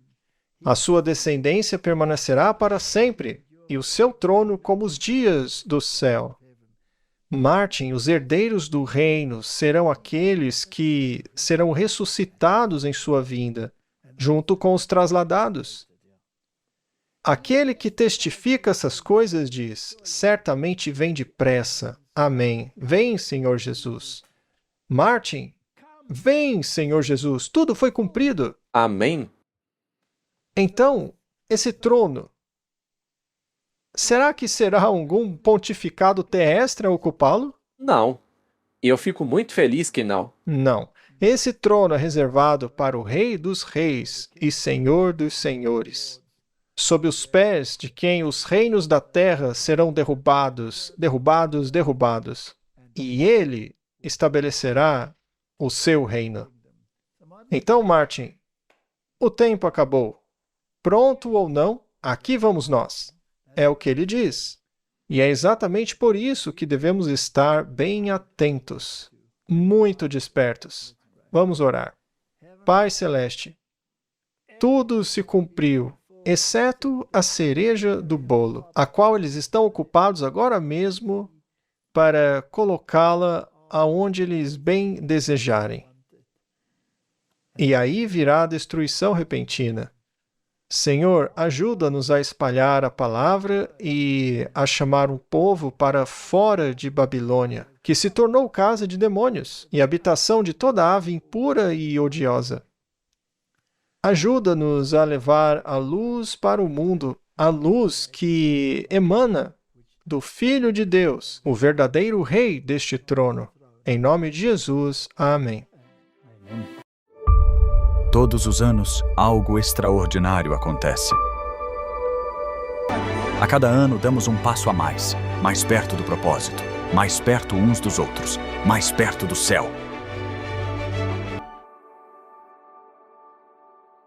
A sua descendência permanecerá para sempre, e o seu trono como os dias do céu. Martin, os herdeiros do reino serão aqueles que serão ressuscitados em sua vinda, junto com os trasladados. Aquele que testifica essas coisas diz: certamente vem depressa. Amém. Vem, Senhor Jesus. Martin, vem, Senhor Jesus. Tudo foi cumprido. Amém? Então, esse trono, será que será algum pontificado terrestre a ocupá-lo? Não. E eu fico muito feliz que não. Não. Esse trono é reservado para o Rei dos Reis e Senhor dos Senhores, sob os pés de quem os reinos da terra serão derrubados, derrubados, derrubados, e ele estabelecerá o seu reino. Então, Martin, o tempo acabou. Pronto ou não, aqui vamos nós. É o que ele diz. E é exatamente por isso que devemos estar bem atentos, muito despertos. Vamos orar. Pai Celeste, tudo se cumpriu, exceto a cereja do bolo, a qual eles estão ocupados agora mesmo para colocá-la aonde eles bem desejarem. E aí virá a destruição repentina. Senhor, ajuda-nos a espalhar a palavra e a chamar um povo para fora de Babilônia, que se tornou casa de demônios e habitação de toda ave impura e odiosa. Ajuda-nos a levar a luz para o mundo, a luz que emana do Filho de Deus, o verdadeiro Rei deste trono. Em nome de Jesus, amém. Todos os anos, algo extraordinário acontece. A cada ano, damos um passo a mais perto do propósito, mais perto uns dos outros, mais perto do céu.